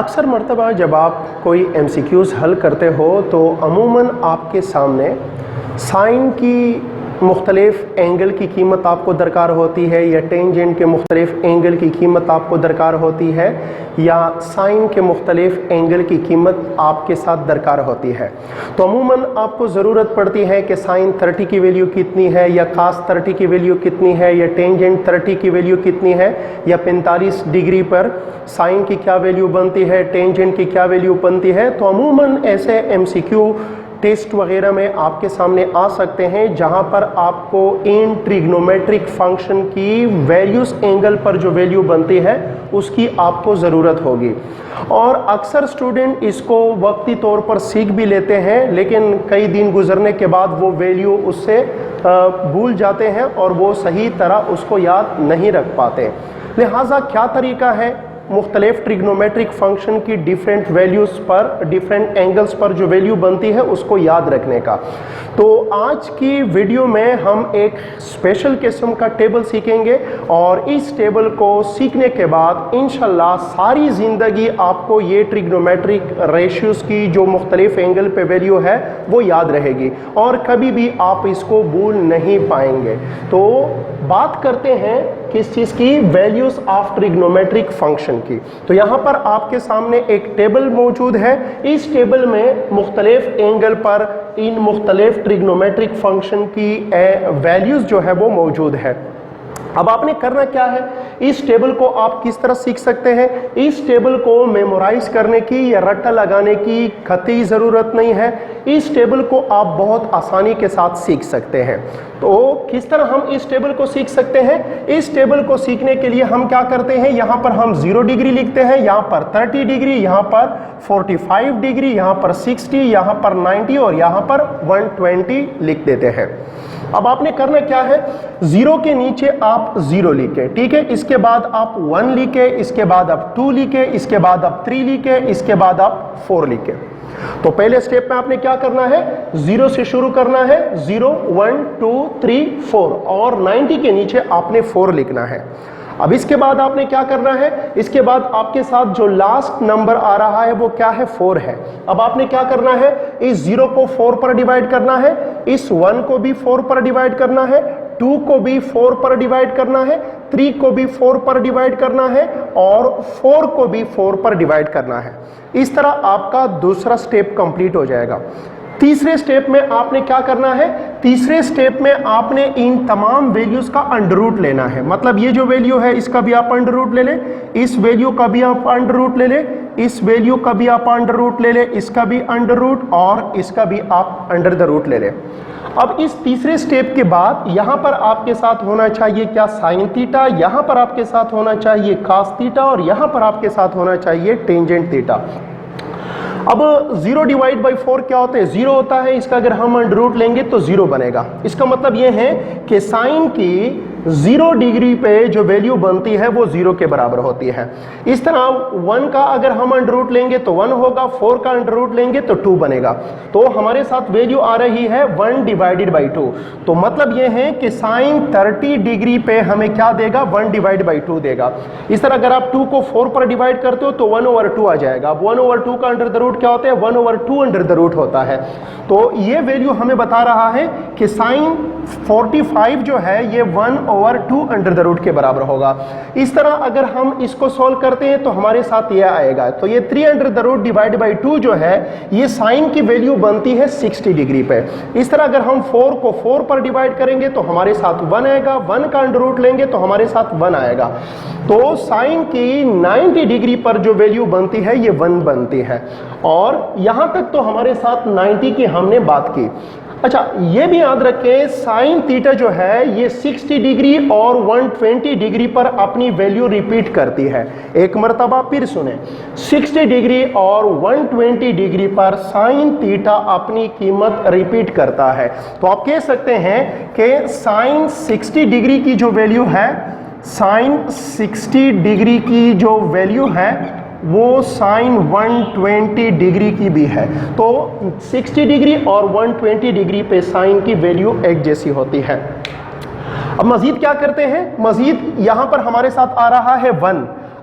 अक्सर मर्तबा जब आप कोई MCQs हल करते हो तो अमूमन आपके सामने साइन की मुख्तलिफ एंगल की कीमत आपको दरकार होती है, या टेंजेंट के मुख्तलिफ एंगल की कीमत आपको दरकार होती है, या साइन के मुख्तलिफ एंगल की कीमत आपके साथ दरकार होती है। तो अमूमन आपको ज़रूरत पड़ती है कि साइन 30 की वैल्यू कितनी है, या कास 30 की वैल्यू कितनी है, या टेंजेंट 30 की वैल्यू कितनी है, या 45 डिग्री पर साइन की क्या वैल्यू बनती है, टेंजेंट की क्या वैल्यू बनती है। तो अमूमन ऐसे MCQ टेस्ट वगैरह में आपके सामने आ सकते हैं जहां पर आपको इन ट्रिग्नोमेट्रिक फंक्शन की वैल्यूज एंगल पर जो वैल्यू बनती है उसकी आपको ज़रूरत होगी। और अक्सर स्टूडेंट इसको वक्ती तौर पर सीख भी लेते हैं, लेकिन कई दिन गुजरने के बाद वो वैल्यू उससे भूल जाते हैं और वो सही तरह उसको याद नहीं रख पाते। लिहाजा क्या तरीका है मुख्तलिफ ट्रिग्नोमेट्रिक फंक्शन की डिफरेंट वैल्यूज़ पर, डिफरेंट एंगल्स पर जो वैल्यू बनती है उसको याद रखने का। तो आज की वीडियो में हम एक स्पेशल किस्म का टेबल सीखेंगे और इस टेबल को सीखने के बाद इंशाल्लाह सारी ज़िंदगी आपको ये ट्रिग्नोमेट्रिक रेशियोज़ की जो मुख्तलिफ एंगल पे वैल्यू है वो याद रहेगी और कभी भी आप इसको भूल नहीं पाएंगे। तो बात करते हैं किस चीज़ की, वैल्यूज़ ऑफ ट्रिग्नोमेट्रिक फंक्शन की। तो यहाँ पर आपके सामने एक टेबल मौजूद है। इस टेबल में मुख्तलिफ एंगल पर इन मुख्तलिफ ट्रिग्नोमेट्रिक फंक्शन की वैल्यूज़ जो है वो मौजूद है। अब आपने करना क्या है, इस टेबल को आप किस तरह सीख सकते हैं। इस टेबल को मेमोराइज करने की या रट्टा लगाने की कतई ज़रूरत नहीं है। इस टेबल को आप बहुत आसानी के साथ सीख सकते हैं। तो किस तरह हम इस टेबल को सीख सकते हैं, इस टेबल को सीखने के लिए हम क्या करते हैं, यहाँ पर हम 0 डिग्री लिखते हैं, यहाँ पर 30 डिग्री, यहाँ पर 45 डिग्री, यहाँ पर 60, यहाँ पर 90 और यहाँ पर 120 लिख देते हैं। अब आपने करना क्या है, 0 के नीचे आप 0 लिखे, ठीक है। इसके बाद आप 1 लिखे, इसके बाद आप 2 लिखे, इसके बाद आप 3 लिखे, इसके बाद आप 4 लिखे। तो पहले स्टेप में आपने क्या करना है, 0 से शुरू करना है, 0 1 2 3 4 और 90 के नीचे आपने 4 लिखना है। अब इसके बाद आपने क्या करना है, इसके बाद आपके साथ जो लास्ट नंबर आ रहा है वो क्या है, 4 है। अब आपने क्या करना है, इस 0 को 4 पर डिवाइड करना है, इस 1 को भी 4 पर डिवाइड करना है, 2 को भी 4 पर डिवाइड करना है, 3 को भी 4 पर डिवाइड करना है और 4 को भी 4 पर डिवाइड करना है। इस तरह आपका दूसरा स्टेप कंप्लीट हो जाएगा। तीसरे स्टेप में आपने क्या करना है, तीसरे स्टेप में आपने इन तमाम वैल्यूज का अंडर रूट लेना है। मतलब ये जो वैल्यू है इसका भी आप अंडर रूट ले लें, इस वैल्यू का भी आप अंडर रूट ले लें, इस वैल्यू का भी आप अंडर रूट ले लें, इसका भी अंडर रूट और इसका भी आप अंडर द रूट ले लें। अब इस तीसरे स्टेप के बाद यहाँ पर आपके साथ होना चाहिए क्या, साइन थीटा, यहाँ पर आपके साथ होना चाहिए कास थीटा और यहाँ पर आपके साथ होना चाहिए टेंजेंट थीटा। अब 0 डिवाइड बाई 4 क्या होता है, 0 होता है, इसका अगर हम अंडर रूट लेंगे तो 0 बनेगा। इसका मतलब यह है कि साइन की 0 डिग्री पे जो वैल्यू बनती है वो 0 के बराबर होती है। इस तरह 1 का अगर हम अंडर रूट लेंगे तो 1 होगा, 4 का अंडर रूट लेंगे तो 2 बनेगा। तो हमारे साथ वैल्यू आ रही है 1 डिवाइडेड बाई 2। तो मतलब यह है कि साइन 30 डिग्री पे हमें क्या देगा, 1 डिवाइड बाई 2 देगा। इस तरह अगर आप 2 को 4 पर डिवाइड करते हो तो 1/2 आ जाएगा। अब 1/2 का अंडर द रूट क्या होता है, 1/2 अंडर द रूट होता है। तो ये वैल्यू हमें बता रहा है कि साइन 45 जो है ये 1/2 अंडर द रूट के बराबर होगा। इस तरह अगर हम इसको सॉल्व करते हैं तो हमारे साथ ये आएगा। तो ये 3 under the root divide by 2 जो है ये साइन की वैल्यू बनती है 60 डिग्री पे। इस तरह अगर हम 4 को 4 पर डिवाइड करेंगे तो हमारे साथ 1 आएगा, 1 का अंडर रूट लेंगे तो हमारे साथ 1 आएगा। तो साइन की 90 डिग्री पर जो वैल्यू बनती है ये 1 बनती है। और यहां तक तो हमारे साथ 90 की हमने बात की। अच्छा, ये भी याद रखें साइन थीटा जो है ये 60 डिग्री और 120 डिग्री पर अपनी वैल्यू रिपीट करती है। एक मर्तबा फिर सुने, 60 डिग्री और 120 डिग्री पर साइन थीटा अपनी कीमत रिपीट करता है। तो आप कह सकते हैं कि साइन 60 डिग्री की जो वैल्यू है, साइन 60 डिग्री की जो वैल्यू है वो साइन 120 डिग्री की भी है। तो 60 डिग्री और 120 डिग्री पे साइन की वैल्यू एक जैसी होती है। अब मजीद क्या करते हैं, मजीद यहां पर हमारे साथ आ रहा है 1।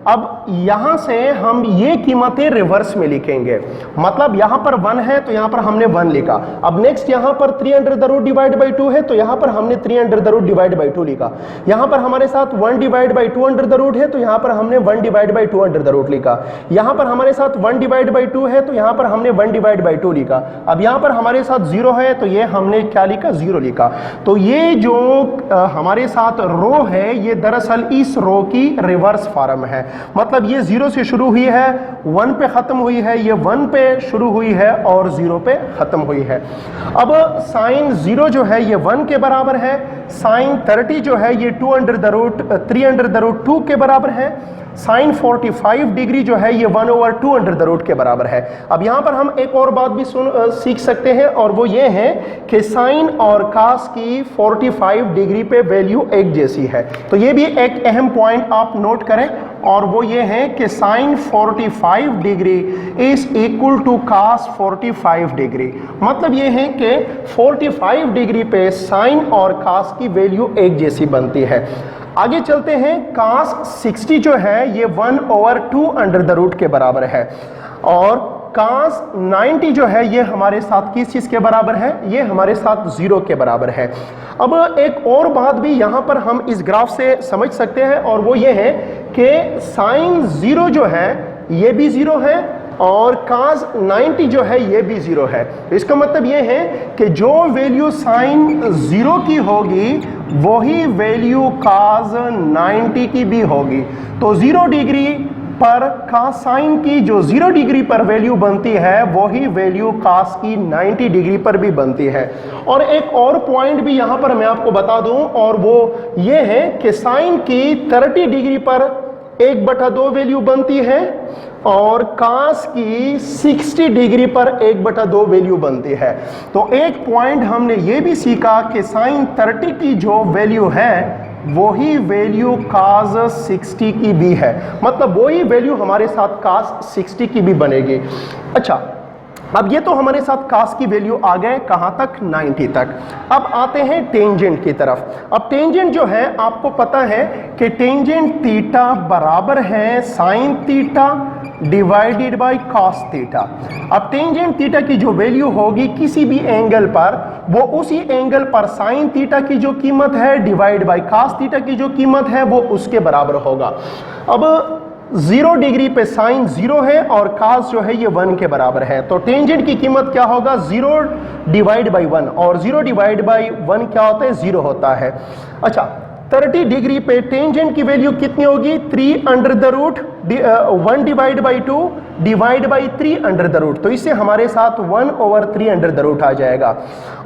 अब यहां से हम ये कीमतें रिवर्स में लिखेंगे, मतलब यहां पर 1 है तो यहां पर हमने 1 लिखा। अब नेक्स्ट यहां पर 3 under the root divide by 2 है तो यहां पर हमने 3 under the root divide by 2 लिखा। यहां पर हमारे साथ 1 divide by 2 under the root है तो यहां पर हमने 1 divide by 2 under the root लिखा। यहां पर हमारे साथ 1 डिवाइड बाई 2 है तो यहां पर हमने 1 डिवाइड बाई 2 लिखा। अब यहां पर हमारे साथ 0 है तो ये हमने क्या लिखा, 0 लिखा। तो ये जो हमारे साथ रो है ये दरअसल इस रो की रिवर्स फॉर्म है, मतलब ये 0 से शुरू हुई है, 1 पे खत्म हुई है, ये 1 पे शुरू हुई है और 0 पे खत्म हुई है। अब साइन 0 जो है ये 1 के बराबर है, साइन 30 जो है ये 3 अंडर द रूट 2 के बराबर है, साइन 45 डिग्री जो है ये 1/2 अंडर द रूट के बराबर है। अब यहां पर हम एक और बात भी सीख सकते हैं और वो ये है कि साइन और कास की 45 डिग्री पे वैल्यू एक जैसी है। तो ये भी एक अहम पॉइंट आप नोट करें और वो ये है कि sine 45 degree is equal to cos 45 degree. मतलब ये है कि 45 डिग्री पे साइन और कास की वैल्यू एक जैसी बनती है। आगे चलते हैं, कास 60 जो है ये 1/2 अंडर द रूट के बराबर है और कास 90 जो है ये हमारे साथ किस चीज के बराबर है, ये हमारे साथ 0 के बराबर है। अब एक और बात भी यहां पर हम इस ग्राफ से समझ सकते हैं और वो ये है कि साइन 0 जो है ये भी 0 है और कास 90 जो है ये भी 0 है। इसका मतलब ये है कि जो वैल्यू साइन 0 की होगी वही वैल्यू कास 90 की भी होगी। तो 0 डिग्री पर कास साइन की जो 0 डिग्री पर वैल्यू बनती है वही वैल्यू कास की 90 डिग्री पर भी बनती है। और एक और पॉइंट भी यहां पर मैं आपको बता दूं और वो ये है कि साइन की 30 डिग्री पर 1/2 वैल्यू बनती है और कास की 60 डिग्री पर 1/2 वैल्यू बनती है। तो एक पॉइंट हमने ये भी सीखा कि साइन 30 की जो वैल्यू है वही वैल्यू कास 60 की भी है, मतलब वही वैल्यू हमारे साथ कास 60 की भी बनेगी। अच्छा, अब ये तो हमारे साथ कास की वैल्यू आ गए कहां तक, 90 तक। अब आते हैं टेंजेंट की तरफ। अब टेंजेंट जो है आपको पता है कि टेंजेंट थीटा बराबर है sine theta divided by cos theta. अब टेंजेंट थीटा की जो वैल्यू होगी किसी भी एंगल पर वो उसी एंगल पर साइन थीटा की जो कीमत है डिवाइड बाय कॉस थीटा की जो कीमत है वो उसके बराबर होगा। अब 0 डिग्री पे साइन 0 है और कास जो है ये 1 के बराबर है, तो टेंजेंट की कीमत क्या होगा, 0 डिवाइड बाई 1 और 0 डिवाइड बाई 1 क्या होता है, 0 होता है। अच्छा, 30 डिग्री पे टेंजेंट की वैल्यू कितनी होगी, 3 under the root 1 divide by 2 divide by 3 under the root, तो इससे हमारे साथ 1/3 अंडर द रूट आ जाएगा।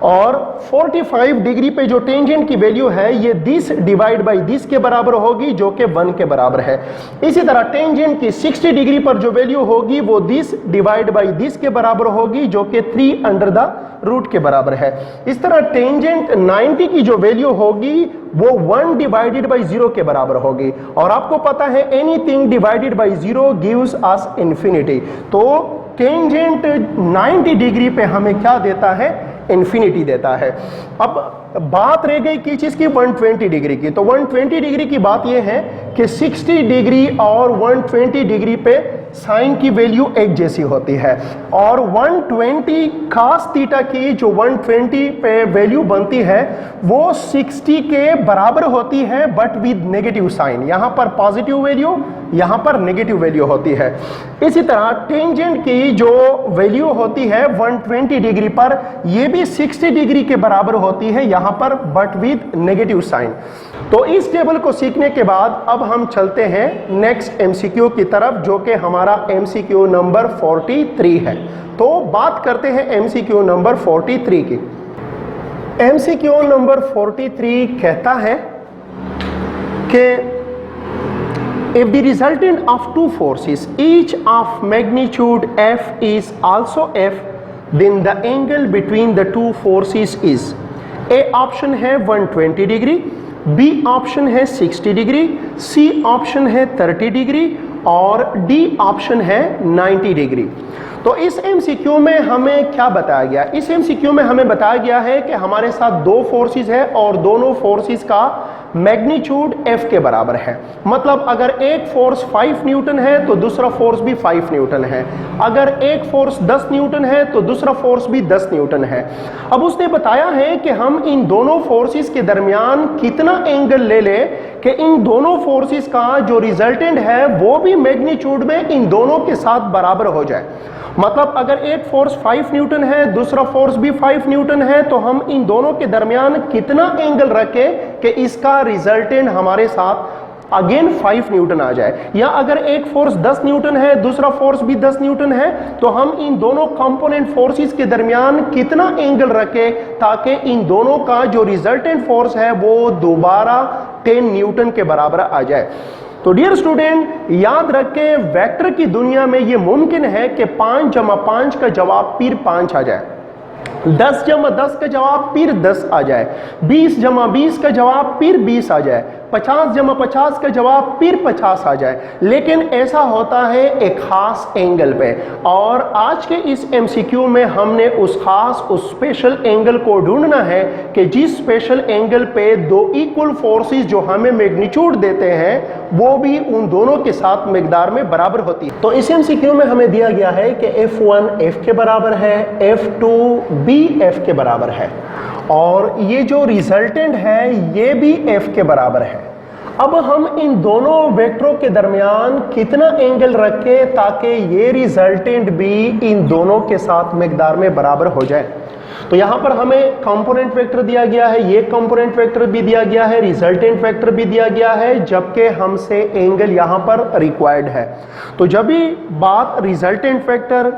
और 45 डिग्री पे जो टेंजेंट की वैल्यू है ये 10 डिवाइड बाई 10 के बराबर होगी जो कि 1 के बराबर है। इसी तरह टेंजेंट की 60 डिग्री पर जो वैल्यू होगी वो 10 डिवाइड बाई 10 के बराबर होगी जो कि 3 अंडर द रूट के बराबर है। इस तरह टेंजेंट 90 की जो वैल्यू होगी वो 1 डिवाइडेड बाई 0 के बराबर होगी और आपको पता है anything divided by 0 gives us infinity. तो टेंजेंट 90 डिग्री पे हमें क्या देता है, इंफिनिटी देता है। अब बात रह गई किस चीज की, 120 डिग्री की। तो 120 डिग्री की बात यह है कि 60 डिग्री और 120 डिग्री पे साइन की वैल्यू एक जैसी होती है और 120 कास थीटा की जो 120 पे वैल्यू बनती है वो 60 के बराबर होती है बट विद नेगेटिव साइन। यहां पर पॉजिटिव वैल्यू, यहां पर नेगेटिव वैल्यू होती है। इसी तरह टेंजेंट की जो वैल्यू होती है 120 डिग्री पर ये भी 60 डिग्री के बराबर होती है यहां पर बट विद नेगेटिव साइन। तो इस टेबल को सीखने के बाद अब हम चलते हैं नेक्स्ट एमसीक्यू की तरफ जो कि हमारा एमसीक्यू नंबर 43 है। तो बात करते हैं एमसीक्यू नंबर 43 की। एमसीक्यू नंबर 43 कहता है कि if the resultant of two forces each of magnitude f is also f then the angle between the two forces is A option है 120 डिग्री, बी ऑप्शन है 60 डिग्री, सी ऑप्शन है 30 degree और D option है 90 degree. तो इस MCQ में हमें क्या बताया गया? इस एमसीक्यू में हमें बताया गया है कि हमारे साथ दो फोर्सेस है और दोनों फोर्सेस का मैग्नीट्यूड F के बराबर है। मतलब अगर एक फोर्स 5 न्यूटन है तो दूसरा फोर्स भी 5 न्यूटन है, अगर एक फोर्स 10 न्यूटन है तो दूसरा फोर्स भी 10 न्यूटन है। अब उसने बताया है कि हम इन दोनों फोर्सेस के दरमियान कितना एंगल ले ले कि इन दोनों फोर्सेस का जो रिजल्टेंट है वो भी मैग्नीट्यूड में इन दोनों के साथ बराबर हो जाए। मतलब अगर एक फोर्स 5 न्यूटन है, दूसरा फोर्स भी 5 न्यूटन है, तो हम इन दोनों के दरमियान कितना एंगल रखें कि इसका रिजल्टेंट हमारे साथ अगेन 5 न्यूटन आ जाए। या अगर एक फोर्स 10 न्यूटन है, दूसरा फोर्स भी 10 न्यूटन है, तो हम इन दोनों कंपोनेंट फोर्सेस के दरमियान कितना एंगल रखें ताकि इन दोनों का जो रिजल्टेंट फोर्स है वो दोबारा 10 न्यूटन के बराबर आ जाए। तो डियर स्टूडेंट, याद रखें वेक्टर की दुनिया में यह मुमकिन है कि 5 जमा 5 का जवाब फिर 5 आ जाए, 10 जमा 10 का जवाब फिर 10 आ जाए, 20 जमा 20 का जवाब फिर 20 आ जाए, 50 जमा 50 का जवाब फिर 50 आ जाए। लेकिन ऐसा होता है एक खास एंगल पे, और आज के इस एमसीक्यू में हमने उस खास उस स्पेशल एंगल को ढूंढना है कि जिस स्पेशल एंगल पे दो इक्वल फोर्सेस जो हमें मैग्नीट्यूड देते हैं वो भी उन दोनों के साथ मिकदार में बराबर होती है। तो इस एमसीक्यू में हमें दिया गया है कि F1 F के बराबर है, F2 B F के बराबर है, और ये जो रिजल्टेंट है ये भी F के बराबर है। अब हम इन दोनों वेक्टरों के दरमियान कितना एंगल रखें ताकि ये रिजल्टेंट भी इन दोनों के साथ मिकदार में बराबर हो जाए। तो यहां पर हमें कंपोनेंट वेक्टर दिया गया है, ये कंपोनेंट वेक्टर भी दिया गया है, रिजल्टेंट वेक्टर भी दिया गया है, जबकि हमसे एंगल यहां पर रिक्वायर्ड है। तो जब भी बात रिजल्टेंट वेक्टर,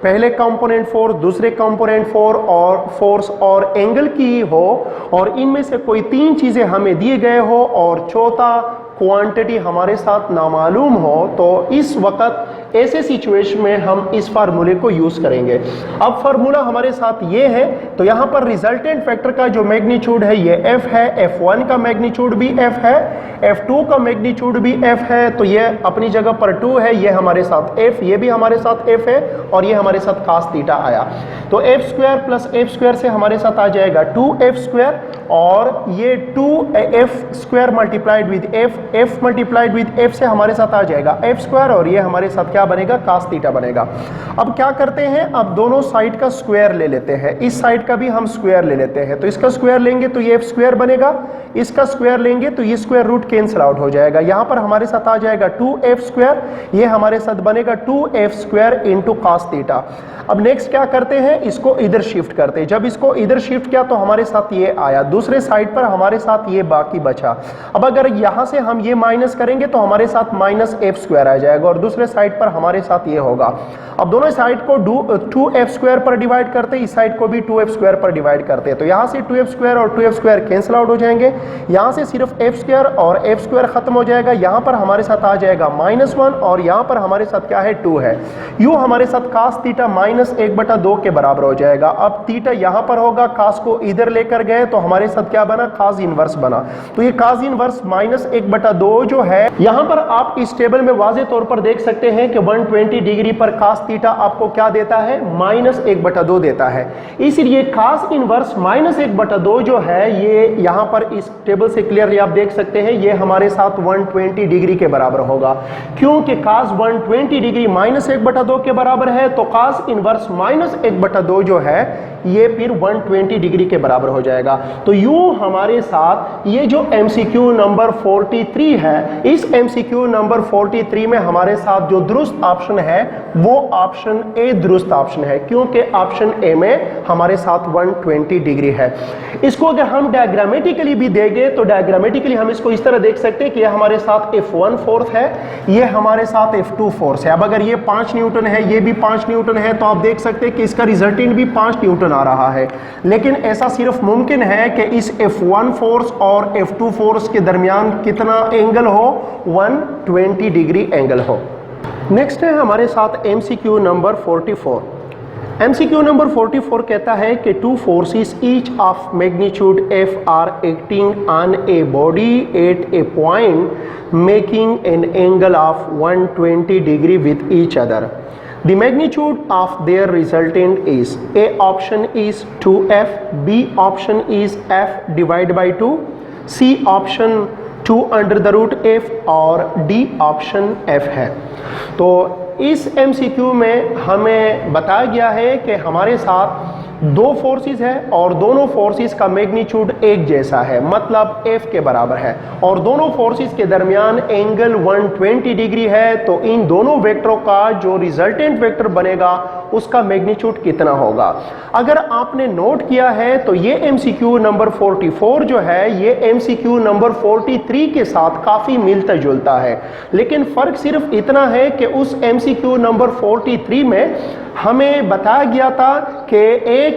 पहले कंपोनेंट फोर्स, दूसरे कंपोनेंट फोर्स और एंगल की हो, और इनमें से कोई 3 चीजें हमें दिए गए हो और चौथा क्वांटिटी हमारे साथ नामालूम हो, तो इस वक्त ऐसे सिचुएशन में हम इस फार्मूले को यूज करेंगे। अब फार्मूला हमारे साथ ये है, तो यहां पर रिजल्टेंट फैक्टर का जो मैग्नीट्यूड है ये F है, F1 का मैग्नीट्यूड भी F है, F2 का मैग्नीट्यूड भी F है, तो ये अपनी जगह पर 2 है, ये हमारे साथ F, ये भी हमारे साथ F है, और ये हमारे साथ cos थीटा आया। तो F square plus F square से हमारे साथ आ जाएगा 2F स्क्वायर, और ये 2F square multiplied with F multiplied with F से हमारे साथ आ जाएगा F स्क्वायर, और ये हमारे साथ क्या बनेगा, cos थीटा बनेगा। अब क्या करते हैं, अब दोनों साइड का स्क्वायर ले लेते हैं, इस साइड का भी हम स्क्वायर ले लेते हैं। तो इसका स्क्वायर लेंगे तो ये F स्क्वायर बनेगा, इसका स्क्वायर लेंगे तो ये स्क्वायर रूट कैंसिल आउट हो जाएगा। यहां पर हमारे साथ आ जाएगा 2F स्क्वायर, ये हमारे साथ बनेगा 2F square into cos theta. अब नेक्स्ट क्या करते हैं, इसको इधर शिफ्ट करते हैं। जब इसको इधर शिफ्ट किया तो हमारे साथ ये आया, दूसरे साइड पर हमारे साथ ये बाकी बचा। अब अगर यहां से हम ये माइनस करेंगे तो हमारे साथ माइनस F स्क्वायर आ जाएगा, और दूसरे साइड पर हमारे साथ ये होगा। अब दोनों साइड को 2F स्क्वायर पर डिवाइड करते, इस साइड को भी 2F स्क्वायर पर डिवाइड करते, तो यहां से 2F स्क्वायर और 2F स्क्वायर कैंसिल आउट हो जाएंगे, यहां से सिर्फ F स्क्वायर और F स्क्वायर खत्म हो जाएगा। यहां पर हमारे साथ आ जाएगा -1, और यहां पर हमारे साथ क्या है, 2 है। यूं हमारे साथ cos थीटा -1/2 के बराबर हो जाएगा। अब थीटा यहां पर होगा, cos को इधर लेकर गए तो हमारे साथ क्या बना, cos इनवर्स बना। तो ये cos इनवर्स -1/2 जो है, यहां पर आप इस टेबल में वाज़ेह तौर पर देख सकते हैं कि 120 डिग्री पर cos थीटा आपको क्या देता है, -1/2 देता है। इसलिए cos इनवर्स -1/2 जो है, ये यहां पर इस टेबल से क्लियरली आप देख सकते हैं, ये हमारे साथ 120 डिग्री के बराबर होगा। क्योंकि cos 120 डिग्री -1/2 के बराबर है, तो cos इनवर्स -1/2 जो है ये फिर 120 डिग्री के बराबर हो जाएगा। तो यूं हमारे साथ ये जो MCQ नंबर 43 है, इस MCQ नंबर 43 में हमारे साथ जो दुरुस्त ऑप्शन है वो ऑप्शन ए दुरुस्त ऑप्शन है, क्योंकि ऑप्शन ए में हमारे साथ 120 डिग्री है। इसको अगर हम डायग्रामेटिकली भी देंगे तो डायग्रामेटिकली हम इसको इस तरह देख सकते हैं कि यह हमारे साथ F1 फोर्स है, ये हमारे साथ F2 फोर्स है। अब अगर ये 5 न्यूटन है, ये भी 5 न्यूटन है, तो आप देख सकते हैं कि इसका रिजल्टेंट भी 5 न्यूटन आ रहा है। लेकिन ऐसा सिर्फ मुमकिन है कि इस F1 फोर्स और F2 फोर्स के दरमियान कितना एंगल हो, 120 डिग्री एंगल हो। नेक्स्ट है हमारे साथ MCQ नंबर 44। MCQ नंबर 44 कहता है कि 2 forces each of magnitude F are acting on a body at a point making an angle of 120 degree with each other. The magnitude of their resultant is A option is 2f, B option is f divided by 2, C option 2 under the root f और D option f है। तो इस MCQ में हमें बताया गया है कि हमारे साथ दो फोर्सेस है और दोनों फोर्सेस का मैग्नीट्यूड एक जैसा है, मतलब F के बराबर है, और दोनों फोर्सेस के दरमियान एंगल 120 डिग्री है। तो इन दोनों वेक्टरों का जो रिजल्टेंट वेक्टर बनेगा उसका मैग्नीट्यूड कितना होगा। अगर आपने नोट किया है तो ये MCQ नंबर 44 जो है ये MCQ नंबर 43 के साथ काफ़ी मिलता जुलता है, लेकिन फ़र्क सिर्फ इतना है कि उस MCQ नंबर 43 में हमें बताया गया था कि एक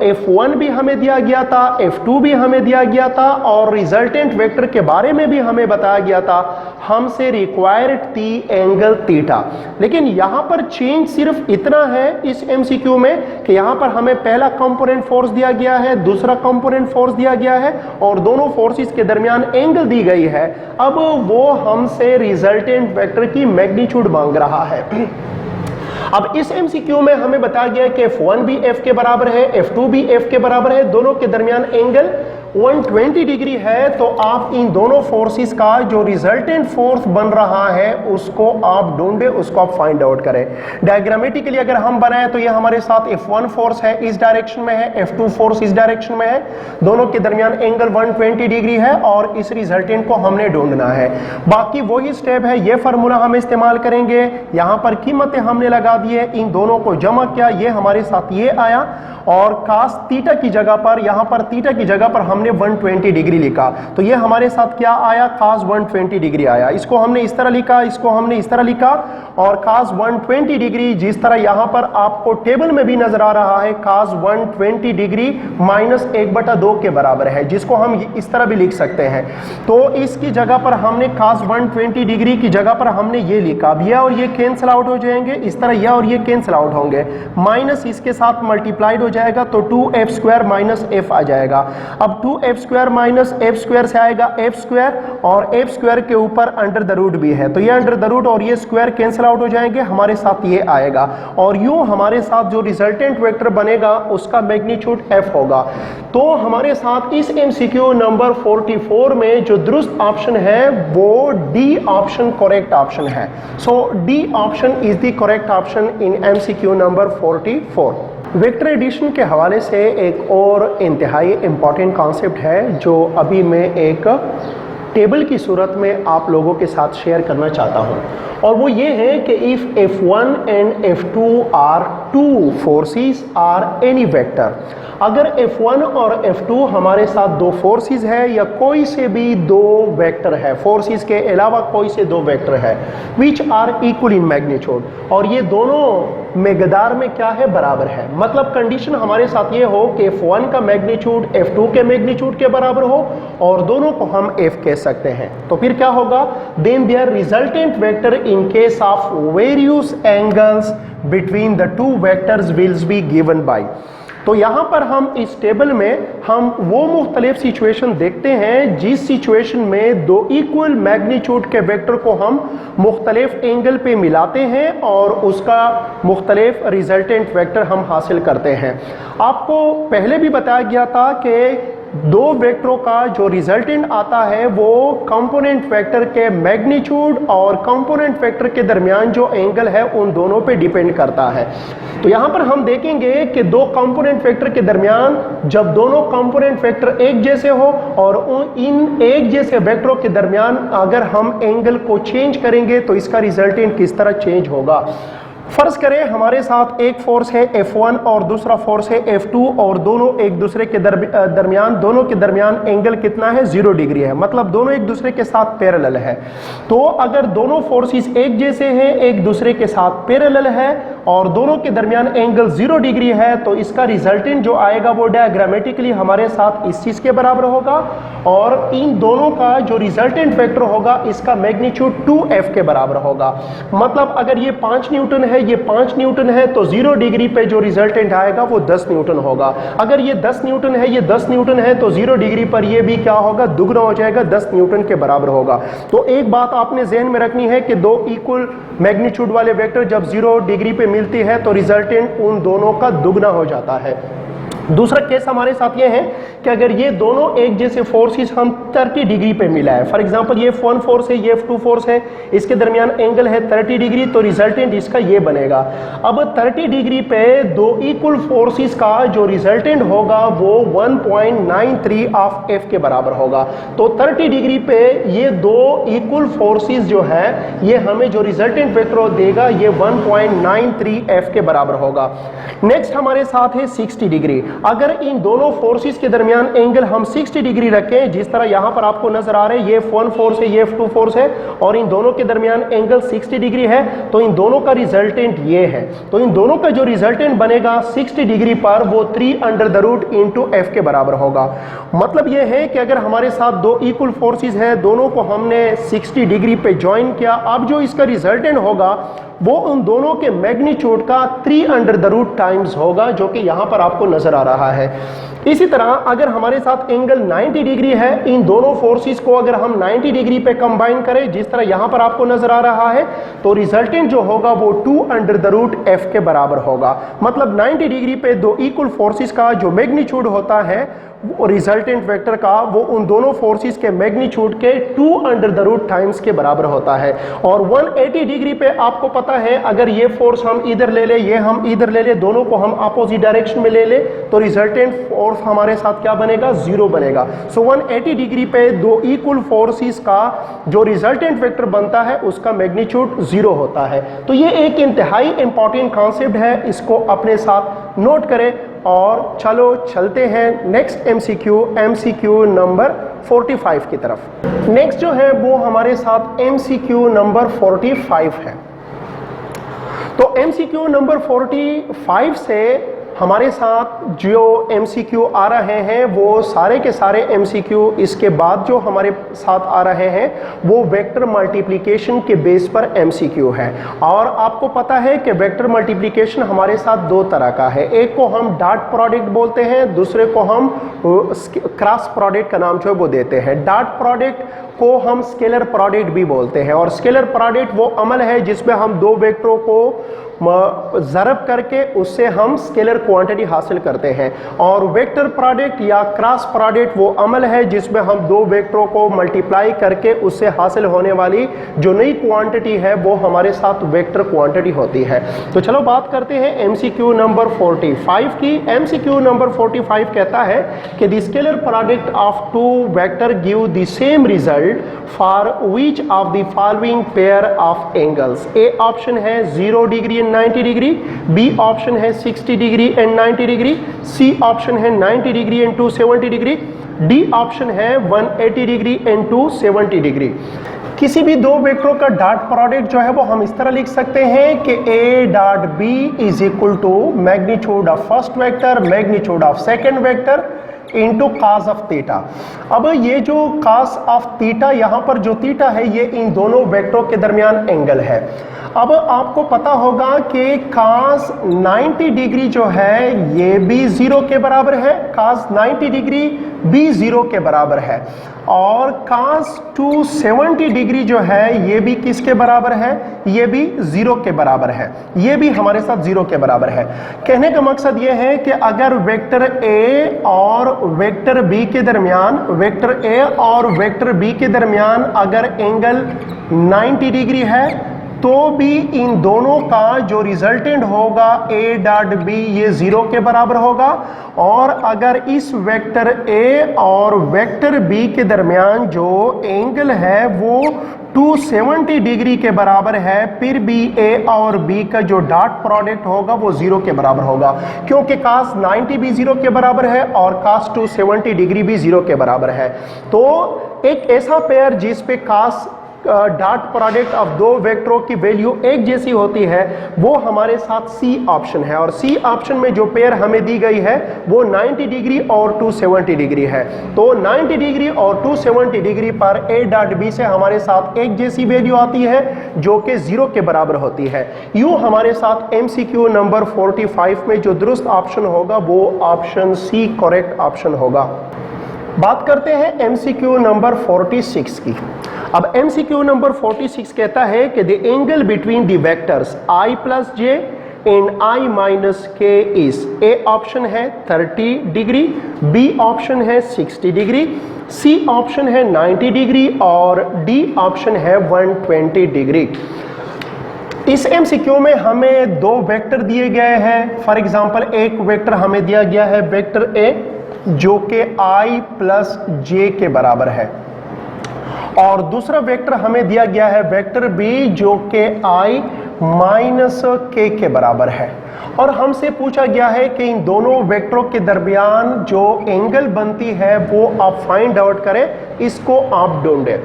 F1 भी हमें दिया गया था, F2 भी हमें दिया गया था और रिजल्टेंट वेक्टर के बारे में भी हमें बताया गया था, हमसे रिक्वायर्ड थी एंगल थीटा। लेकिन यहाँ पर चेंज सिर्फ इतना है इस MCQ में कि यहाँ पर हमें पहला कंपोनेंट फोर्स दिया गया है, दूसरा कंपोनेंट फोर्स दिया गया है और दोनों फोर्सेस के दरमियान एंगल दी गई है। अब वो हमसे रिजल्टेंट वेक्टर की मैग्नीट्यूड मांग रहा है। अब इस MCQ में हमें बताया गया कि F1 भी F के बराबर है, F2 भी F के बराबर है, दोनों के दरमियान एंगल 120 डिग्री है। तो आप इन दोनों फोर्सेस का जो रिजल्टेंट फोर्स बन रहा है उसको आप ढूंढे, उसको आप फाइंड आउट करें। डायग्रामेटिकली अगर हम बनाए तो ये हमारे साथ F1 फोर्स है, इस डायरेक्शन में है, F2 फोर्स इस डायरेक्शन में है, दोनों के दरमियान एंगल 120 डिग्री है और इस रिजल्टेंट को हमने ढूंढना है। बाकी वही स्टेप है, ये फार्मूला हम इस्तेमाल करेंगे। यहाँ पर कीमतें हमने लगा दी है, इन दोनों को जमा किया, ये हमारे साथ ये आया और कास थीटा की जगह पर, यहाँ पर थीटा की जगह पर हमने 120 डिग्री लिखा, तो ये हमारे साथ क्या आया, कास 120 डिग्री आया। इसको हमने इस तरह लिखा, इसको हमने इस तरह लिखा और कास 120 डिग्री जिस तरह यहाँ पर आपको टेबल में भी नजर आ रहा है, कास 120 डिग्री माइनस 1/2 के बराबर है, जिसको हम इस तरह भी लिख सकते हैं। तो इसकी जगह पर हमने कास 120 डिग्री की जगह पर हमने ये लिखा, अब यह और ये कैंसिल आउट हो जाएंगे, इस तरह यह और ये कैंसिल आउट होंगे, माइनस इसके साथ मल्टीप्लाइड हो जाएगा तो 2f स्क्वायर माइनस f आ जाएगा। अब 2f square minus f square से आएगा f स्क्वायर और f स्क्वायर के ऊपर अंडर द रूट भी है, तो ये अंडर द रूट और ये स्क्वायर कैंसिल आउट हो जाएंगे, हमारे साथ ये आएगा और यूं हमारे साथ जो रिजल्टेंट वेक्टर बनेगा उसका मैग्नीट्यूड f होगा। तो हमारे साथ इस MCQ नंबर 44 में जो दुरुस्त ऑप्शन है वो D ऑप्शन करेक्ट ऑप्शन है। So D option is the correct option in MCQ number 44। Vector addition के हवाले से एक और इंतहाई इम्पॉर्टेंट कॉन्सेप्ट है जो अभी मैं एक टेबल की सूरत में आप लोगों के साथ शेयर करना चाहता हूं, और वो ये है कि if F1 and F2 are two forces are any vector, अगर F1 और F2 हमारे साथ दो फोर्सेस है या कोई से भी दो वेक्टर है, फोर्सेस के अलावा कोई से दो वेक्टर है which are equal in magnitude, और ये दोनों मकदार में क्या है, बराबर है। मतलब कंडीशन हमारे साथ ये हो कि F1 का मैग्नीट्यूड F2 के मैग्नीट्यूड के बराबर हो और दोनों को हम F कह सकते हैं, तो फिर क्या होगा, then their resultant vector in case of various angles between the two vectors will be given by. तो यहाँ पर हम इस टेबल में हम वो मुख्तलिफ सिचुएशन देखते हैं जिस सिचुएशन में दो इक्वल मैग्नीट्यूड के वेक्टर को हम मुख्तलिफ एंगल पे मिलाते हैं और उसका मुख्तलिफ रिजल्टेंट वेक्टर हम हासिल करते हैं। आपको पहले भी बताया गया था कि दो वेक्टरों का जो रिजल्टेंट आता है वो कंपोनेंट वेक्टर के मैग्नीट्यूड और कंपोनेंट वेक्टर के दरमियान जो एंगल है उन दोनों पे डिपेंड करता है। तो यहाँ पर हम देखेंगे कि दो कंपोनेंट वेक्टर के दरमियान जब दोनों कंपोनेंट वेक्टर एक जैसे हो और इन एक जैसे वेक्टरों के दरमियान अगर हम एंगल को चेंज करेंगे तो इसका रिजल्टेंट किस तरह चेंज होगा। फर्ज करें हमारे साथ एक फोर्स है F1 और दूसरा फोर्स है F2 और दोनों एक दूसरे के दरमियान एंगल कितना है, 0 डिग्री है, मतलब दोनों एक दूसरे के साथ पैरेलल है। तो अगर दोनों फोर्सेस एक जैसे हैं, एक दूसरे के साथ पैरेलल है और दोनों के दरमियान एंगल 0 डिग्री है, तो इसका रिजल्टेंट जो आएगा वो डायग्रामेटिकली हमारे साथ इस चीज के बराबर होगा और इन दोनों का जो रिजल्टेंट वेक्टर होगा इसका मैग्नीट्यूड 2f के बराबर होगा। मतलब अगर ये 5 न्यूटन है, ये 5 न्यूटन है, तो 0 डिग्री पे जो रिजल्टेंट आएगा वो 10 न्यूटन होगा। अगर ये 10 न्यूटन है, ये 10 न्यूटन है, तो 0 डिग्री पर ये भी क्या होगा, दुगना हो जाएगा, 10 न्यूटन के बराबर होगा। तो एक बात आपने ज़हन में रखनी है कि दो इक्वल मैग्नीट्यूड वाले वेक्टर जब 0 डिग्री पे मिलती है तो रिजल्टेंट उन दोनों का दुगना हो जाता है। दूसरा केस हमारे साथ ये है कि अगर ये दोनों एक जैसे फोर्सेस हम 30 डिग्री पे मिला है, फॉर एग्जांपल ये F1 फोर्स है, ये F2 फोर्स है, इसके दरमियान एंगल है 30 डिग्री, तो रिजल्टेंट इसका ये बनेगा। अब 30 डिग्री पे दो इक्वल फोर्सेस का जो रिजल्टेंट होगा वो 1.93 ऑफ F के बराबर होगा। तो 30 डिग्री पे ये दो इक्वल फोर्सेस जो है ये हमें जो रिजल्टेंट वेक्टर देगा ये 1.93 F के बराबर होगा। नेक्स्ट हमारे साथ है 60 डिग्री। अगर इन दोनों फोर्सेस के दरमियान एंगल हम 60 डिग्री रखें, जिस तरह यहां पर आपको नजर आ रहे हैं, ये F1 फोर्स है, ये F2 फोर्स है और इन दोनों के दरमियान एंगल 60 डिग्री है, तो इन दोनों का रिजल्टेंट ये है। तो इन दोनों का जो रिजल्टेंट बनेगा 60 डिग्री पर वो 3√√ इंटू F के बराबर होगा। मतलब ये है कि अगर हमारे साथ दो इक्वल फोर्सेस है, दोनों को हमने 60 डिग्री पे ज्वाइन किया, अब जो इसका रिजल्टेंट होगा वो उन दोनों के मैग्नीट्यूड का 3√√ टाइम्स होगा, जो कि यहां पर आपको नजर आ रहा है। इसी तरह अगर हमारे साथ एंगल 90 डिग्री है, इन दोनों फोर्सेस को अगर हम 90 डिग्री पे कंबाइन करें, जिस तरह यहां पर आपको नजर आ रहा है, तो रिजल्टेंट जो होगा वो 2√√ F के बराबर होगा। मतलब 90 डिग्री पे दो इक्वल फोर्सेस का जो मैग्नीट्यूड होता है वो रिजल्टेंट वेक्टर का वो उन दोनों फोर्सेस के मैग्नीट्यूड के 2√√ टाइम्स के बराबर होता है। और 180 डिग्री पे आपको पता है अगर ये फोर्स हम इधर ले ले, ये हम इधर ले ले, दोनों को हम अपोजिट डायरेक्शन में ले ले, तो रिजल्टेंट फोर्स हमारे साथ क्या बनेगा? 0 बनेगा। सो 180 डिग्री पे दो इक्वल फोर्सेस का जो रिजल्टेंट वेक्टर बनता है उसका मैग्नीट्यूड 0 होता है। तो ये एक इंतहाई इंपॉर्टेंट कॉन्सेप्ट है, इसको अपने साथ नोट करें। और चलो चलते हैं नेक्स्ट एमसीक्यू नंबर 45 की तरफ। नेक्स्ट जो है वो हमारे साथ एमसीक्यू नंबर 45 है। तो एमसीक्यू नंबर 45 से हमारे साथ जो एमसीक्यू आ रहे हैं वो सारे के सारे एमसीक्यू इसके बाद जो हमारे साथ आ रहे हैं वो वेक्टर मल्टीप्लिकेशन के बेस पर एमसीक्यू है। और आपको पता है कि वेक्टर मल्टीप्लिकेशन हमारे साथ दो तरह का है, एक को हम डॉट प्रोडक्ट बोलते हैं, दूसरे को हम क्रॉस प्रोडक्ट का नाम जो है वो देते हैं। डॉट प्रोडक्ट को हम स्केलर प्रोडक्ट भी बोलते हैं। और स्केलर प्रोडक्ट वो अमल है जिसमें हम दो वेक्टरों को ज़रब करके उससे हम स्केलर क्वांटिटी हासिल करते हैं। और वेक्टर प्रोडक्ट या क्रॉस प्रोडक्ट वो अमल है जिसमें हम दो वेक्टरों को मल्टीप्लाई करके उससे हासिल होने वाली जो नई क्वांटिटी है वो हमारे साथ वेक्टर क्वांटिटी होती है। तो चलो बात करते हैं एमसीक्यू नंबर 45 की। एमसीक्यू नंबर 45 कहता है कि the scalar product of two vector give the same result for which of the following pair of angles. A option है 0 डिग्री 90 डिग्री, बी ऑप्शन है 60 degree and 90 degree, C option है 90 degree and 270 degree, D option है 180 degree and 270 degree. किसी भी दो वेक्टरों का dot product जो है वो हम इस तरह लिख सकते हैं कि A dot B is equal to magnitude of first vector magnitude of second vector into cos of theta. अब ये जो कास ऑफ थीटा यहाँ पर जो थीटा है ये इन दोनों वेक्टरों के दरमियान एंगल है। अब आपको पता होगा कि कास 90 डिग्री जो है ये भी 0 के बराबर है, कास 90 डिग्री भी 0 के बराबर है, और कास 270 डिग्री जो है ये भी किसके बराबर है? ये भी 0 के बराबर है, ये भी हमारे साथ 0 के बराबर है। कहने का मकसद ये है कि अगर वेक्टर ए और वेक्टर बी के दरमियान अगर एंगल 90 डिग्री है तो भी इन दोनों का जो रिजल्टेंट होगा ए डॉट बी ये 0 के बराबर होगा। और अगर इस वेक्टर ए और वेक्टर बी के दरमियान जो एंगल है वो 270 डिग्री के बराबर है, फिर भी ए और बी का जो डॉट प्रोडक्ट होगा वो 0 के बराबर होगा, क्योंकि कास 90 भी 0 के बराबर है और कास 270 डिग्री भी 0 के बराबर है। तो एक ऐसा पेयर जिस पे कास डॉट प्रोडक्ट ऑफ दो वेक्टरों की वैल्यू एक जैसी होती है वो हमारे साथ सी ऑप्शन है। और सी ऑप्शन में जो पेयर हमें दी गई है वो 90 डिग्री और 270 डिग्री है। तो 90 डिग्री और 270 डिग्री पर ए डॉट बी से हमारे साथ एक जैसी वैल्यू आती है जो कि 0 के बराबर होती है। यूं हमारे साथ एमसीक्यू नंबर 45 में जो दुरुस्त ऑप्शन होगा वो ऑप्शन सी करेक्ट ऑप्शन होगा। बात करते हैं एमसीक्यू नंबर 46 की। अब एमसीक्यू नंबर 46 कहता है कि the angle between the vectors i plus J in I minus के इज, ए ऑप्शन है 30 डिग्री, बी ऑप्शन है 60 डिग्री, सी ऑप्शन है 90 डिग्री और डी ऑप्शन है 120 डिग्री। इस एमसीक्यू में हमें दो वेक्टर दिए गए हैं। फॉर एग्जांपल एक वेक्टर हमें दिया गया है वेक्टर ए जो कि I प्लस जे के बराबर है, और दूसरा वेक्टर हमें दिया गया है वेक्टर बी जो कि I माइनस के बराबर है। और हमसे पूछा गया है कि इन दोनों वेक्टरों के दरमियान जो एंगल बनती है वो आप फाइंड आउट करें, इसको आप ढूंढें।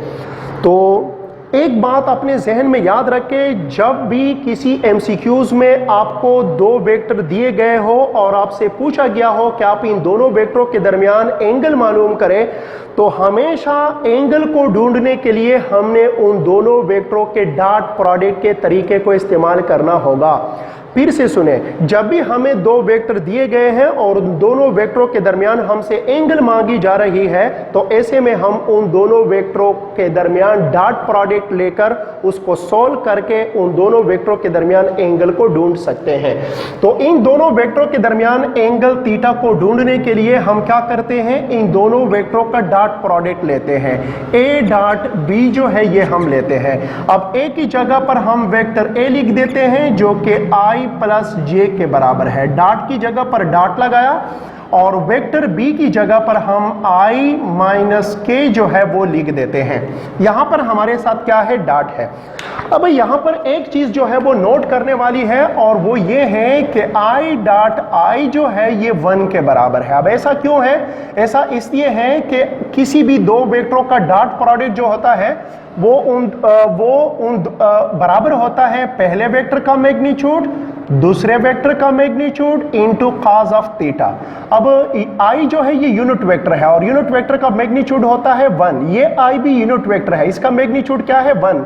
तो एक बात अपने जहन में याद रखें, जब भी किसी एमसीक्यूज में आपको दो वेक्टर दिए गए हो और आपसे पूछा गया हो कि आप इन दोनों वेक्टरों के दरमियान एंगल मालूम करें, तो हमेशा एंगल को ढूंढने के लिए हमने उन दोनों वेक्टरों के डॉट प्रोडक्ट के तरीके को इस्तेमाल करना होगा। फिर से सुने, जब भी हमें दो वेक्टर दिए गए हैं और उन दोनों वेक्टरों के दरमियान हमसे एंगल मांगी जा रही है, तो ऐसे में हम उन दोनों वेक्टरों के दरमियान डॉट प्रोडक्ट लेकर उसको सॉल्व करके उन दोनों वेक्टरों के दरमियान एंगल को ढूंढ सकते हैं। तो इन दोनों वेक्टरों के दरमियान एंगल थीटा को ढूंढने के लिए हम क्या करते हैं, इन दोनों वेक्टरों का डॉट प्रोडक्ट लेते हैं। ए डॉट बी जो है ये हम लेते हैं। अब ए की जगह पर हम वेक्टर ए लिख देते हैं जो कि I प्लस जे के बराबर है। डॉट की जगह पर डॉट लगाया और वेक्टर बी की जगह पर हम I माइनस के जो है वो लिख देते हैं। यहां पर हमारे साथ क्या है, डॉट है। अब यहां पर एक चीज जो है वो नोट करने वाली है और वो ये है कि I डॉट I जो है ये 1 के बराबर है। अब ऐसा क्यों है, ऐसा इसलिए है कि किसी भी दो वेक्टरों का डॉट प्रोडक्ट जो होता है वो उन बराबर होता है पहले वेक्टर का मैग्नीट्यूड दूसरे वेक्टर का magnitude into cos of theta. अब I जो है ये यूनिट वेक्टर है और यूनिट वेक्टर का मैग्नीट्यूड होता है 1। ये I भी यूनिट वेक्टर है, इसका मैग्नीट्यूड क्या है 1।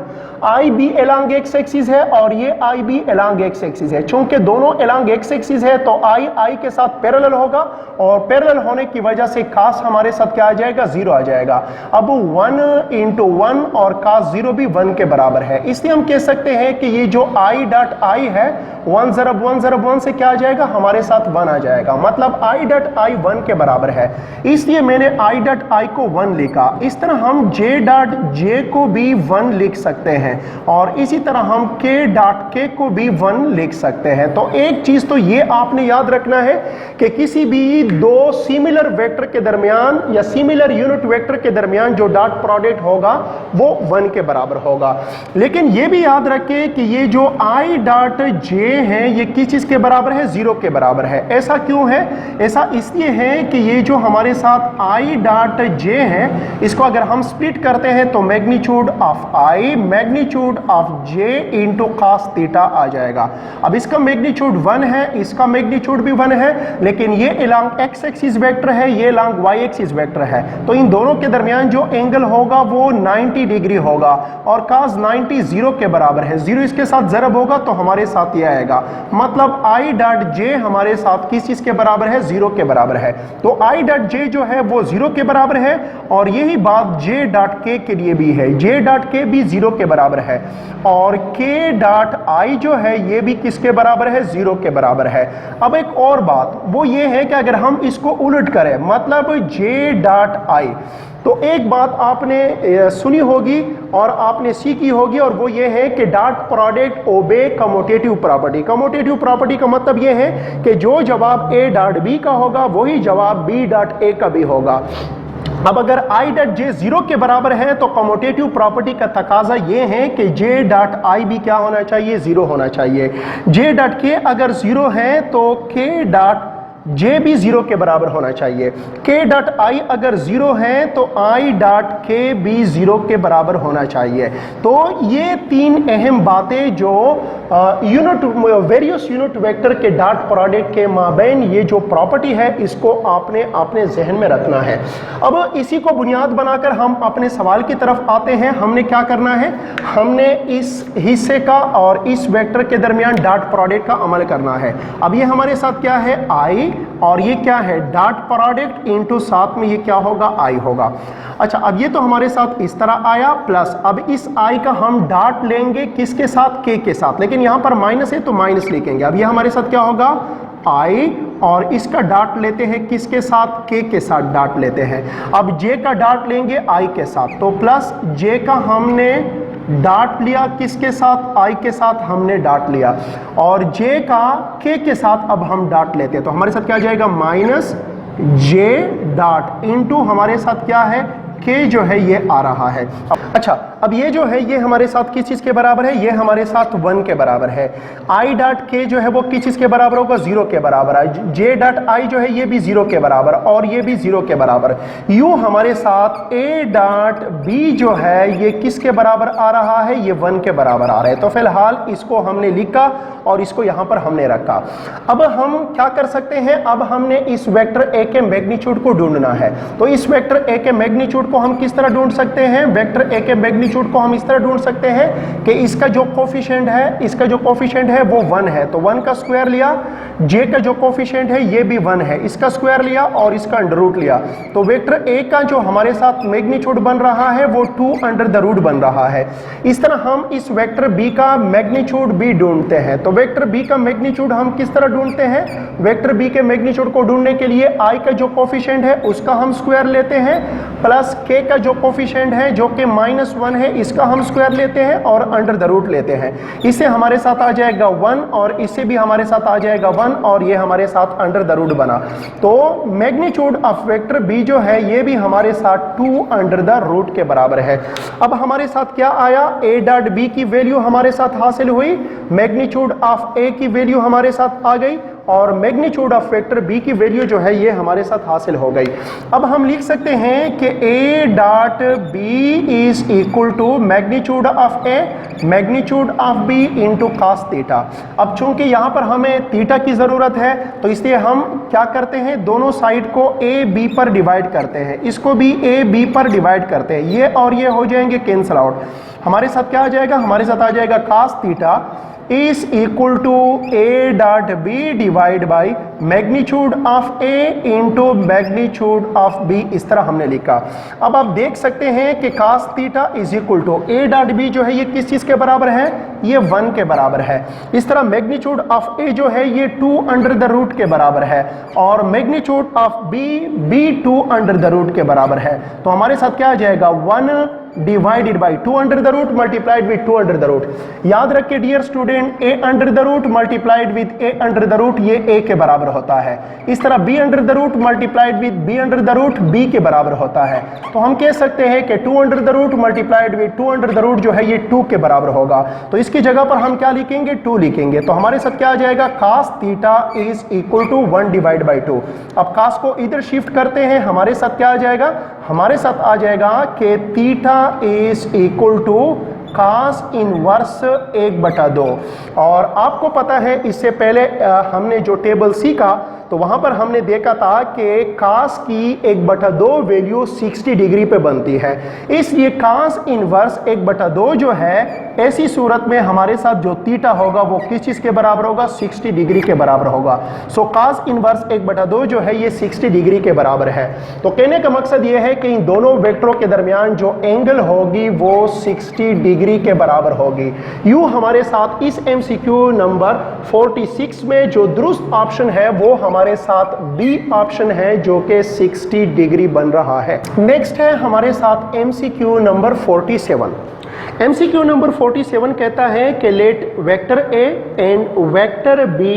I भी अलोंग एक्स एक्सिस है और ये I भी अलोंग एक्स एक्सिस है। चूंकि दोनों अलोंग एक्स एक्सिस है तो I के साथ पैरेलल होगा और पैरेलल होने की वजह से cos हमारे साथ क्या आ जाएगा, 0 आ जाएगा। अब 1 इंटू 1 और cos 0 भी 1 के बराबर है। इसलिए हम कह सकते हैं कि ये जो I डॉट I है 1 ज़रब 1 ज़रब 1 से क्या आ जाएगा, हमारे साथ 1 आ जाएगा। मतलब I डॉट I 1 के बराबर है, इसलिए मैंने I डॉट I को 1 लिखा। इस तरह हम J डॉट J को भी 1 लिख सकते हैं और इसी तरह हम K डॉट K को भी 1 लिख सकते हैं। तो एक चीज तो ये आपने याद रखना है कि किसी भी दो सिमिलर वेक्टर के दरमियान या सिमिलर यूनिट वेक्टर के दरमियान जो डॉट प्रोडक्ट होगा वो 1 के बराबर होगा। लेकिन ये भी याद रखें कि ये जो I डॉट J है ये किस चीज के बराबर है, 0 के बराबर है। ऐसा क्यों है, ऐसा इसलिए है कि ये जो हमारे साथ I डॉट J है इसको अगर हम स्प्लिट करते हैं तो magnitude of I magnitude of J into cos theta आ जाएगा। अब इसका मैग्नीट्यूड 1 है, इसका मैग्नीट्यूड भी 1 है, लेकिन ये अलोंग एक्स एक्सिस वेक्टर है, ये अलोंग वाई एक्सिस वेक्टर है। तो इन दोनों के दरमियान जो एंगल होगा वो 90 डिग्री होगा और cos 90 0 के बराबर है। 0 इसके साथ ज़रब होगा तो हमारे साथ ये आएगा। मतलब I डॉट J हमारे साथ किस चीज के बराबर है, 0 के बराबर है। तो I डॉट J जो है वो 0 के बराबर है और यही बात J डॉट K के लिए भी है। J डॉट K भी 0 के बराबर है और K डॉट I जो है ये भी किसके बराबर है, 0 के बराबर है। अब एक और बात वो ये है कि अगर हम इसको उलट करें मतलब J डॉट I, तो एक बात आपने सुनी होगी और आपने सीखी होगी और वो ये है कि dot product obey commutative property. Commutative property का मतलब ये है कि जो जवाब A डॉट B का होगा वही जवाब B डॉट A का भी होगा। अब अगर I डॉट J 0 के बराबर है तो कम्यूटेटिव प्रॉपर्टी का तकाजा ये है कि J डॉट I भी क्या होना चाहिए, 0 होना चाहिए। J डॉट K अगर 0 है तो K डॉट J भी 0 के बराबर होना चाहिए। K डॉट I अगर 0 है तो I डॉट K भी 0 के बराबर होना चाहिए। तो ये तीन अहम बातें जो वेरियस यूनिट वेक्टर के डॉट प्रोडक्ट के माबैन ये जो प्रॉपर्टी है इसको आपने अपने जहन में रखना है। अब इसी को बुनियाद बनाकर हम अपने सवाल की तरफ आते हैं। हमने क्या करना है, हमने इस हिस्से का और इस वेक्टर के दरमियान डॉट प्रोडक्ट का अमल करना है। अब ये हमारे साथ क्या है, I और ये क्या है डॉट प्रोडक्ट इनटू साथ में ये क्या होगा आई होगा। अच्छा, अब ये तो हमारे साथ इस तरह आया प्लस, अब इस आई का हम डॉट लेंगे किसके साथ, के के साथ, लेकिन यहां पर माइनस है तो माइनस लिखेंगे। अब ये हमारे साथ क्या होगा आई, और इसका डॉट लेते हैं किसके साथ, के साथ डॉट लेते हैं। अब जे का डॉट लेंगे आई के साथ, तो प्लस जे का हमने डॉट लिया किसके साथ, आई के साथ हमने डॉट लिया, और जे का के साथ अब हम डॉट लेते हैं, तो हमारे साथ क्या आ जाएगा माइनस जे डॉट इनटू हमारे साथ क्या है के जो है ये आ रहा है। अच्छा, अब ये जो है ये हमारे साथ किस चीज के बराबर है, ये हमारे साथ 1 के बराबर है। आई डॉट के जो है वो किस चीज के बराबर होगा, 0 के बराबर है। जे डॉट आई जो है ये भी 0 के बराबर और ये भी 0 के बराबर। यूं हमारे साथ ए डॉट बी जो है ये किसके बराबर आ रहा है, ये 1 के बराबर आ रहा है। तो फिलहाल इसको हमने लिखा और इसको यहां पर हमने रखा। अब हम क्या कर सकते हैं, अब हमने इस वेक्टर ए के मैग्नीट्यूड को ढूंढना है। तो इस वेक्टर ए के मैग्नीट्यूड को हम किस तरह ढूंढ सकते हैं, वेक्टर ए के मैग्नीट्यूड को हम इस तरह ढूंढ सकते हैं कि इसका जो कोफिशिएंट है वो 1 है, तो 1 का स्क्वायर लिया, जे का जो कोफिशिएंट है ये भी 1 है, इसका स्क्वायर लिया और इसका अंडर रूट लिया। तो वेक्टर ए का जो हमारे साथ मैग्नीट्यूड बन रहा है वो 2 अंडर द रूट बन रहा है। इस तरह हम इस वेक्टर बी का मैग्नीट्यूड भी ढूंढते हैं। तो वेक्टर बी का मैग्नीट्यूड हम किस तरह ढूंढते हैं, वेक्टर बी के मैग्नीट्यूड को ढूंढने के लिए आई का जो कोफिशिएंट है उसका हम स्क्वायर लेते हैं, प्लस के का जो कोफिशिएंट है जो कि -1 है इसका हम स्क्वायर लेते हैं और अंडर द रूट लेते हैं। इससे हमारे साथ आ जाएगा 1 और इससे भी हमारे साथ आ जाएगा 1 और ये हमारे साथ अंडर द रूट बना। तो मैग्नीट्यूड ऑफ वेक्टर बी जो है ये भी हमारे साथ 2 अंडर द रूट के बराबर है। अब हमारे साथ क्या आया, ए डॉट बी की वैल्यू हमारे साथ हासिल हुई, मैग्नीट्यूड ऑफ ए की वैल्यू हमारे साथ आ गई और मैग्नीट्यूड ऑफ वेक्टर बी की वैल्यू जो है ये हमारे साथ हासिल हो गई। अब हम लिख सकते हैं कि A dot B is equal to magnitude of A magnitude of B into cos theta. अब चूंकि यहाँ पर हमें थीटा की जरूरत है तो इसलिए हम क्या करते हैं, दोनों साइड को ए बी पर डिवाइड करते हैं, इसको भी ए बी पर डिवाइड करते हैं, ये और ये हो जाएंगे कैंसल आउट। हमारे साथ क्या आ जाएगा, हमारे साथ आ जाएगा cos theta is equal to a dot b divide by magnitude of a into magnitude of b, इस तरह हमने लिखा। अब आप देख सकते हैं कि cos theta is equal to a dot b जो है ये किस चीज के बराबर है, ये 1 के बराबर है। इस तरह मैग्नीट्यूड ऑफ a जो है ये 2 अंडर द रूट के बराबर है और मैग्नीट्यूड ऑफ b भी 2 अंडर द रूट के बराबर है। तो हमारे साथ क्या आ जाएगा 1 divided by 2 under the root multiplied with 2 under the root. याद रखिए dear student, a under the root multiplied with a under the root ये a के बराबर होता है। इस तरह b under the root multiplied with b under the root b के बराबर होता है। तो हम कह सकते हैं कि 2 under the root multiplied with 2 under the root जो है ये 2 के बराबर होगा। तो इसकी जगह पर हम क्या लिखेंगे, 2 लिखेंगे। तो हमारे साथ क्या आ जाएगा, cos theta is equal to 1 divide by 2। अब cos को इधर शिफ्ट करते हैं, हमारे साथ क्या आ जाएगा, हमारे साथ आ जाएगा कि theta is equal to cos inverse 1/2। और आपको पता है इससे पहले हमने जो टेबल सीखा तो वहां पर हमने देखा था कि cos की 1/2 वैल्यू 60 डिग्री पे बनती है, इसलिए cos इनवर्स 1/2 जो है ऐसी सूरत में हमारे साथ जो थीटा होगा वो किस चीज के बराबर होगा, 60 डिग्री के बराबर होगा। सो cos इनवर्स 1/2 जो है ये 60 डिग्री के बराबर है। तो कहने का मकसद ये है कि इन दोनों वेक्टरों के दरमियान जो एंगल होगी वो 60 डिग्री के बराबर होगी। यूं हमारे साथ इस MCQ नंबर 46 में जो दुरुस्त ऑप्शन है वो हमारे साथ बी ऑप्शन है जो कि 60 डिग्री बन रहा है। नेक्स्ट है हमारे साथ MCQ नंबर 47। MCQ नंबर 47 कहता है कि let vector A and vector B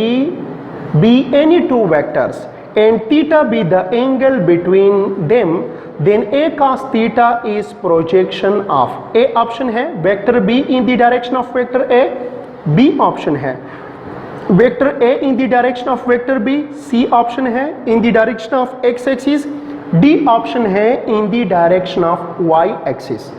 be any two vectors and theta be the angle between them, then A cos theta is projection of A option है vector B in the direction of vector A, B option है vector A in the direction of vector B, C option है in the direction of x axis, D option है in the direction of y axis।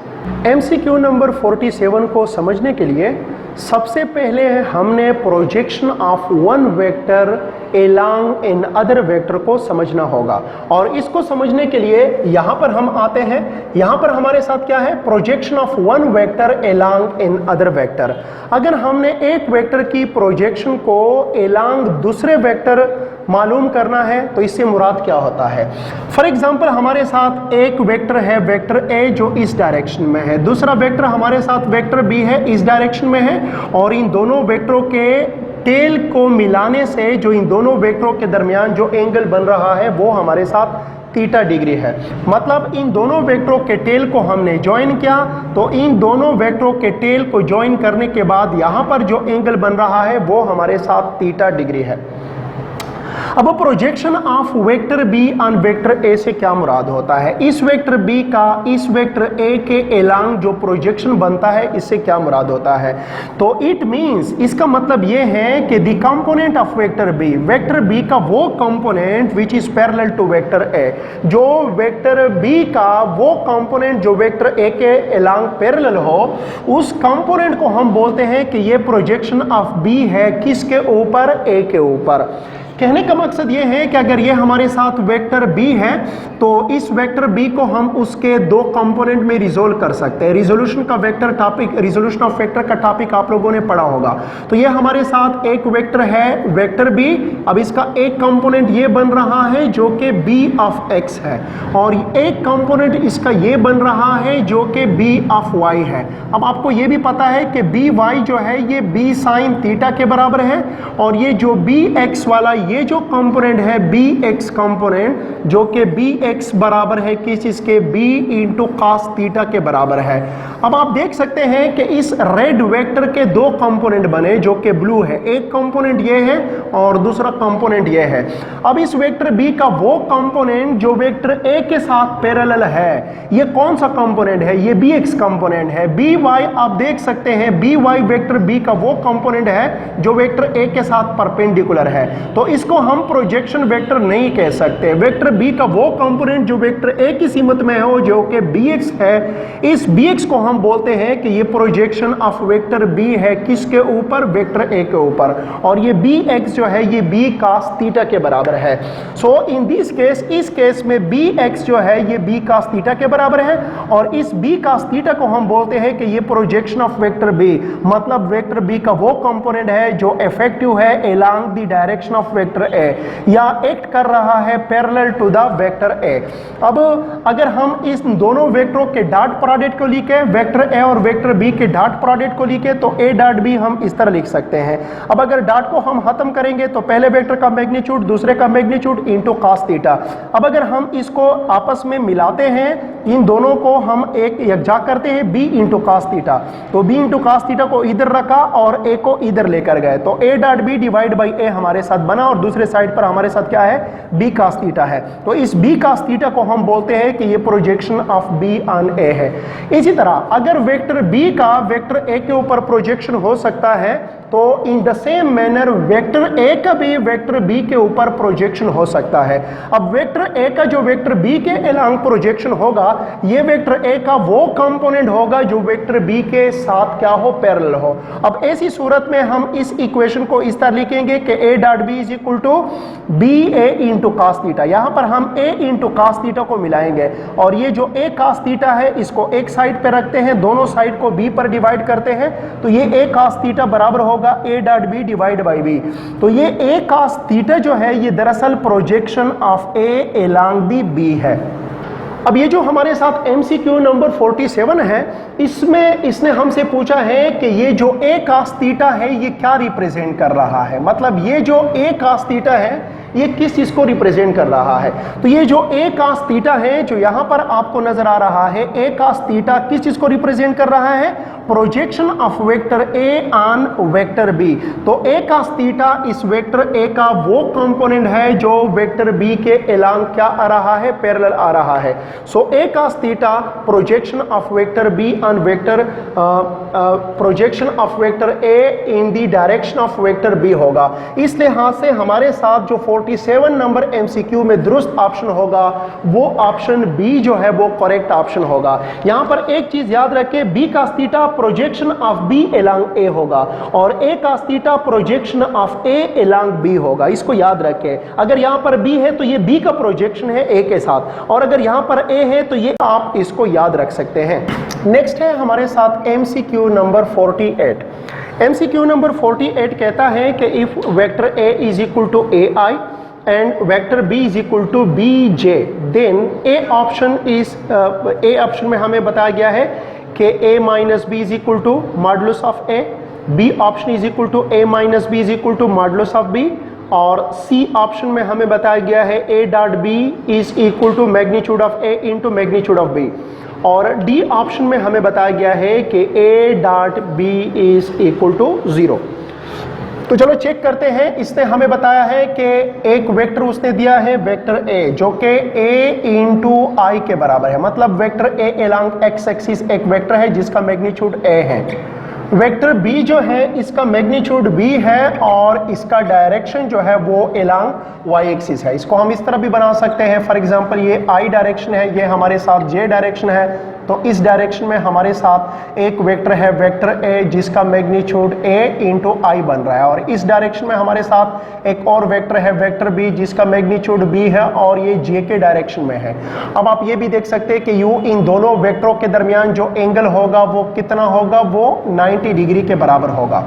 MCQ number 47 को समझने के लिए सबसे पहले हमने projection of one vector along another vector को समझना होगा। और इसको समझने के लिए यहां पर हम आते हैं, यहां पर हमारे साथ क्या है, projection of one vector along another vector. अगर हमने एक वेक्टर की प्रोजेक्शन को एलॉन्ग दूसरे वेक्टर मालूम करना है तो इससे मुराद क्या होता है। फॉर एग्जांपल हमारे साथ एक वेक्टर है, वेक्टर ए, जो इस डायरेक्शन में है, दूसरा वेक्टर हमारे साथ वेक्टर बी है, इस डायरेक्शन में है, और इन दोनों वेक्टरों के टेल को मिलाने से जो इन दोनों वेक्टरों के दरमियान जो एंगल बन रहा है वो हमारे साथ थीटा डिग्री है। मतलब इन दोनों वेक्टरों के टेल को हमने ज्वाइन किया, तो इन दोनों वेक्टरों के टेल को ज्वाइन करने के बाद यहां पर जो एंगल बन रहा है वो हमारे साथ थीटा डिग्री है। अब projection of vector B on vector A से क्या मुराद होता है, इस वेक्टर बी का इस वेक्टर ए के एलांग जो प्रोजेक्शन बनता है इससे क्या मुराद होता है। तो इट मींस, इसका मतलब यह है कि the component of vector B का वो component which is parallel to vector A, जो वेक्टर बी का वो कंपोनेंट जो वेक्टर ए के एलांग पैरेलल हो, उस कंपोनेंट को हम बोलते हैं कि ये प्रोजेक्शन ऑफ बी है, किसके ऊपर, ए के ऊपर। कहने का मकसद ये है कि अगर ये हमारे साथ वेक्टर बी है तो इस वेक्टर बी को हम उसके दो कंपोनेंट में रिजोल्व कर सकते हैं। रिजोल्यूशन का vector topic, resolution of vector का टॉपिक आप लोगों ने पढ़ा होगा। तो ये हमारे साथ एक वेक्टर है वेक्टर बी, अब इसका एक कंपोनेंट ये बन रहा है जो कि बी ऑफ एक्स है, और एक कंपोनेंट इसका ये बन रहा है जो कि बी ऑफ वाई है। अब आपको ये भी पता है कि बी वाई जो है ये बी साइन थीटा के बराबर है, और ये जो बी एक्स वाला ये जो कंपोनेंट है बी एक्स कंपोनेंट, जो कि बी एक्स बराबर है किस चीज के, बी इंटू कॉस थीटा के बराबर है। अब आप देख सकते हैं कि इस रेड वेक्टर के दो कंपोनेंट बने जो कि ब्लू है, एक कंपोनेंट ये है और दूसरा कंपोनेंट ये है। अब इस वेक्टर बी का वो कंपोनेंट जो वेक्टर ए के साथ पैरेलल है, ये कौन सा कंपोनेंट है, ये बी एक्स कंपोनेंट है। बी वाई आप देख सकते हैं, बी वाई वेक्टर बी का वो कंपोनेंट है जो वेक्टर ए के साथ परपेंडिकुलर है, तो इसको हम प्रोजेक्शन वेक्टर नहीं कह सकते। वेक्टर बी का वो कंपोनेंट जो वेक्टर ए की सीमत में हो जो कि बी एक्स है, इस बी एक्स को हम बोलते हैं कि ये प्रोजेक्शन ऑफ वेक्टर बी है, किसके ऊपर, वेक्टर ए के ऊपर, और ये बी एक्स जो है ये बी कॉस थीटा के बराबर है। सो इन दिस केस, इस केस में बी एक्स जो है ये बी कॉस थीटा के बराबर है, और इस बी कॉस थीटा को हम बोलते हैं कि ये प्रोजेक्शन ऑफ वेक्टर बी, मतलब वेक्टर बी का वो कंपोनेंट है जो इफेक्टिव है along the direction of vector A, या एक्ट कर रहा है parallel to the vector A. अब अगर हम इस दोनों वेक्टरों के डॉट प्रोडक्ट को लिखे, वेक्टर ए और वेक्टर बी के डॉट प्रोडक्ट को लिखे, तो ए डॉट बी हम इस तरह लिख सकते हैं। अब अगर डॉट को हम खत्म करेंगे तो पहले वेक्टर का मैग्नीट्यूड, दूसरे का मैग्नीट्यूड इंटू कॉस थीटा। अब अगर हम इसको आपस में मिलाते हैं, इन दोनों को हम एक यकजा करते हैं, बी इंटू कॉस थीटा, तो बी इंटू कॉस थीटा को इधर रखा और ए को इधर लेकर गए, तो A dot B divide by A हमारे साथ बना, और दूसरे साइड पर हमारे साथ क्या है, बी कॉस थीटा है। तो इस बी कॉस थीटा को हम बोलते हैं कि ये प्रोजेक्शन ऑफ बी ऑन ए है। इसी तरह अगर वेक्टर बी का वेक्टर ए के ऊपर प्रोजेक्शन हो सकता है, तो in the same manner vector A का भी वेक्टर बी के ऊपर प्रोजेक्शन हो सकता है। अब वेक्टर ए का जो वेक्टर बी के अलोंग प्रोजेक्शन होगा, ये वेक्टर ए का वो कंपोनेंट होगा जो वेक्टर बी के साथ क्या हो, पैरेलल हो। अब ऐसी सूरत में हम इस इक्वेशन को इस तरह लिखेंगे कि A dot B is equal to B A into cos theta. यहां पर हम ए इंटू कॉस थीटा को मिलाएंगे, और ये जो ए कॉस थीटा है इसको एक साइड पे रखते हैं, दोनों साइड को बी पर डिवाइड करते हैं, तो ये ए कॉस थीटा बराबर होगा A dot B divide by B. तो ये ए कॉस थीटा जो है ये दरअसल projection of A along the B है। अब ये जो हमारे साथ MCQ नंबर 47 है, इसमें इसने हमसे पूछा है कि ये जो ए कॉस थीटा है ये क्या रिप्रेजेंट कर रहा है, मतलब ये जो ए कॉस थीटा है ये किस चीज को रिप्रेजेंट कर रहा है। तो ये जो ए कॉस थीटा है जो यहां पर आपको नजर आ रहा है, ए कॉस थीटा किस चीज को रिप्रेजेंट कर रहा है, projection of vector A on vector B. तो ए कॉस थीटा इस वेक्टर ए का वो कंपोनेंट है जो वेक्टर बी के अलोंग क्या आ रहा है, पैरेलल आ रहा है। So A cos theta projection of vector B on vector, projection of vector A in the direction of vector B होगा। इस लिहाज से हमारे साथ जो 47 नंबर MCQ में दुरुस्त ऑप्शन होगा वो ऑप्शन बी जो है वो करेक्ट ऑप्शन होगा। यहां पर एक चीज याद रखें, B cos theta projection of B along A होगा, और A cos theta projection of A along B होगा। इसको याद रखें, अगर यहां पर बी है तो ये बी का प्रोजेक्शन है ए के साथ, और अगर यहां पर ए है तो ये आप इसको याद रख सकते हैं। नेक्स्ट है हमारे साथ MCQ नंबर 48। MCQ नंबर 48 कहता है कि if vector A is equal to A I, and vector b is equal to bj, then a option में हमें बताया गया है कि a minus b is equal to modulus of a, b option is equal to a minus b is equal to modulus of b, और c option में हमें बताया गया है a dot b is equal to magnitude of a into magnitude of b, और d option में हमें बताया गया है कि a dot b is equal to 0। तो चलो चेक करते हैं। इसने हमें बताया है कि एक वेक्टर उसने दिया है वेक्टर a जो कि a इंटू आई के बराबर है, मतलब vector a along x axis एक वेक्टर है जिसका मैग्नीट्यूड a है। वेक्टर b जो है इसका मैग्नीट्यूड b है और इसका डायरेक्शन जो है वो एलॉन्ग y एक्सिस है। इसको हम इस तरह भी बना सकते हैं, फॉर एग्जांपल ये i डायरेक्शन है, ये हमारे साथ j डायरेक्शन है, तो इस डायरेक्शन में हमारे साथ एक वेक्टर है वेक्टर a जिसका मैग्नीट्यूड a इंटू आई बन रहा है, और इस डायरेक्शन में हमारे साथ एक और वेक्टर है वेक्टर b जिसका मैग्नीट्यूड b है और ये j के डायरेक्शन में है। अब आप ये भी देख सकते हैं कि इन दोनों वेक्टरों के दरमियान जो एंगल होगा वो कितना होगा, वो 90 डिग्री के बराबर होगा।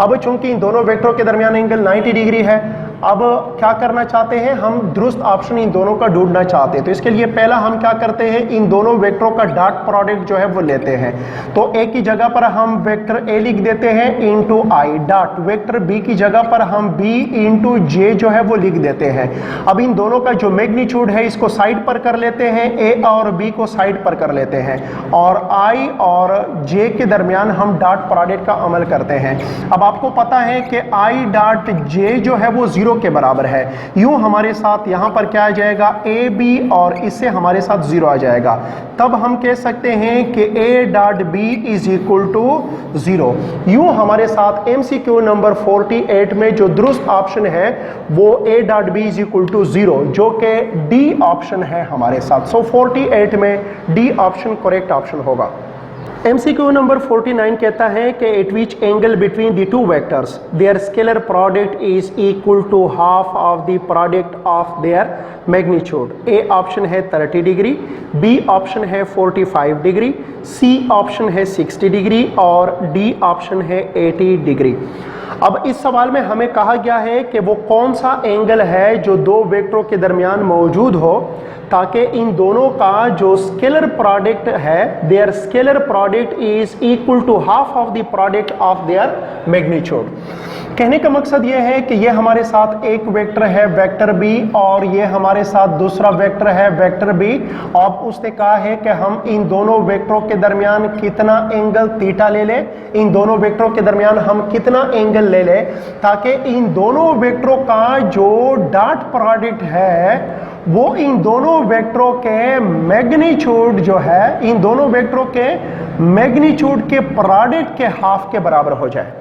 अब चूंकि इन दोनों वेक्टरों के दरमियान एंगल 90 डिग्री है, अब क्या करना चाहते हैं हम, दुरुस्त ऑप्शन इन दोनों का ढूंढना चाहते हैं। तो इसके लिए पहला हम क्या करते हैं, इन दोनों वेक्टरों का डॉट प्रोडक्ट जो है वो लेते हैं। तो ए की जगह पर हम वेक्टर ए लिख देते हैं इंटू आई, डॉट वेक्टर बी की जगह पर हम बी इंटू जे जो है वो लिख देते हैं। अब इन दोनों का जो मैग्नीट्यूड है इसको साइड पर कर लेते हैं, ए और बी को साइड पर कर लेते हैं, और आई और जे के दरमियान हम डॉट प्रोडक्ट का अमल करते हैं। अब आपको पता है कि आई डॉट जे जो है वो 0 के बराबर है, यूं हमारे साथ यहां पर क्या आ जाएगा, ए बी, और इससे हमारे साथ 0 आ जाएगा। तब हम कह सकते हैं कि A dot B is equal to 0। यूं हमारे साथ एमसीक्यू नंबर 48 में जो दुरुस्त ऑप्शन है वो A dot B is equal to 0 जो कि डी ऑप्शन है हमारे साथ। सो 48 में डी ऑप्शन करेक्ट ऑप्शन होगा। MCQ नंबर 49 कहता है कि at which angle between the two vectors their scalar product is equal to half of the product of their magnitude. A option है 30 degree, B option है 45 degree, C option है 60 degree और D option है 80 degree. अब इस सवाल में हमें कहा गया है कि वो कौन सा एंगल है जो दो वेक्टरों के दरमियान मौजूद हो ताकि इन दोनों का जो स्केलर प्रोडक्ट है, their scalar product is equal to half of the product of their magnitude. कहने का मकसद ये है कि ये हमारे साथ एक वेक्टर है वेक्टर बी और ये हमारे साथ दूसरा वेक्टर है वेक्टर बी। अब उसने कहा है कि हम इन दोनों वेक्टरों के दरमियान कितना एंगल थीटा ले लें, इन दोनों वेक्टरों के दरमियान हम कितना एंगल ले लें ताकि इन दोनों वेक्टरों का जो डॉट प्रोडक्ट है वो इन दोनों वेक्टरों के मैग्नीट्यूड जो है, इन दोनों वेक्टरों के मैग्नीट्यूड के प्रोडक्ट के हाफ के बराबर हो जाए।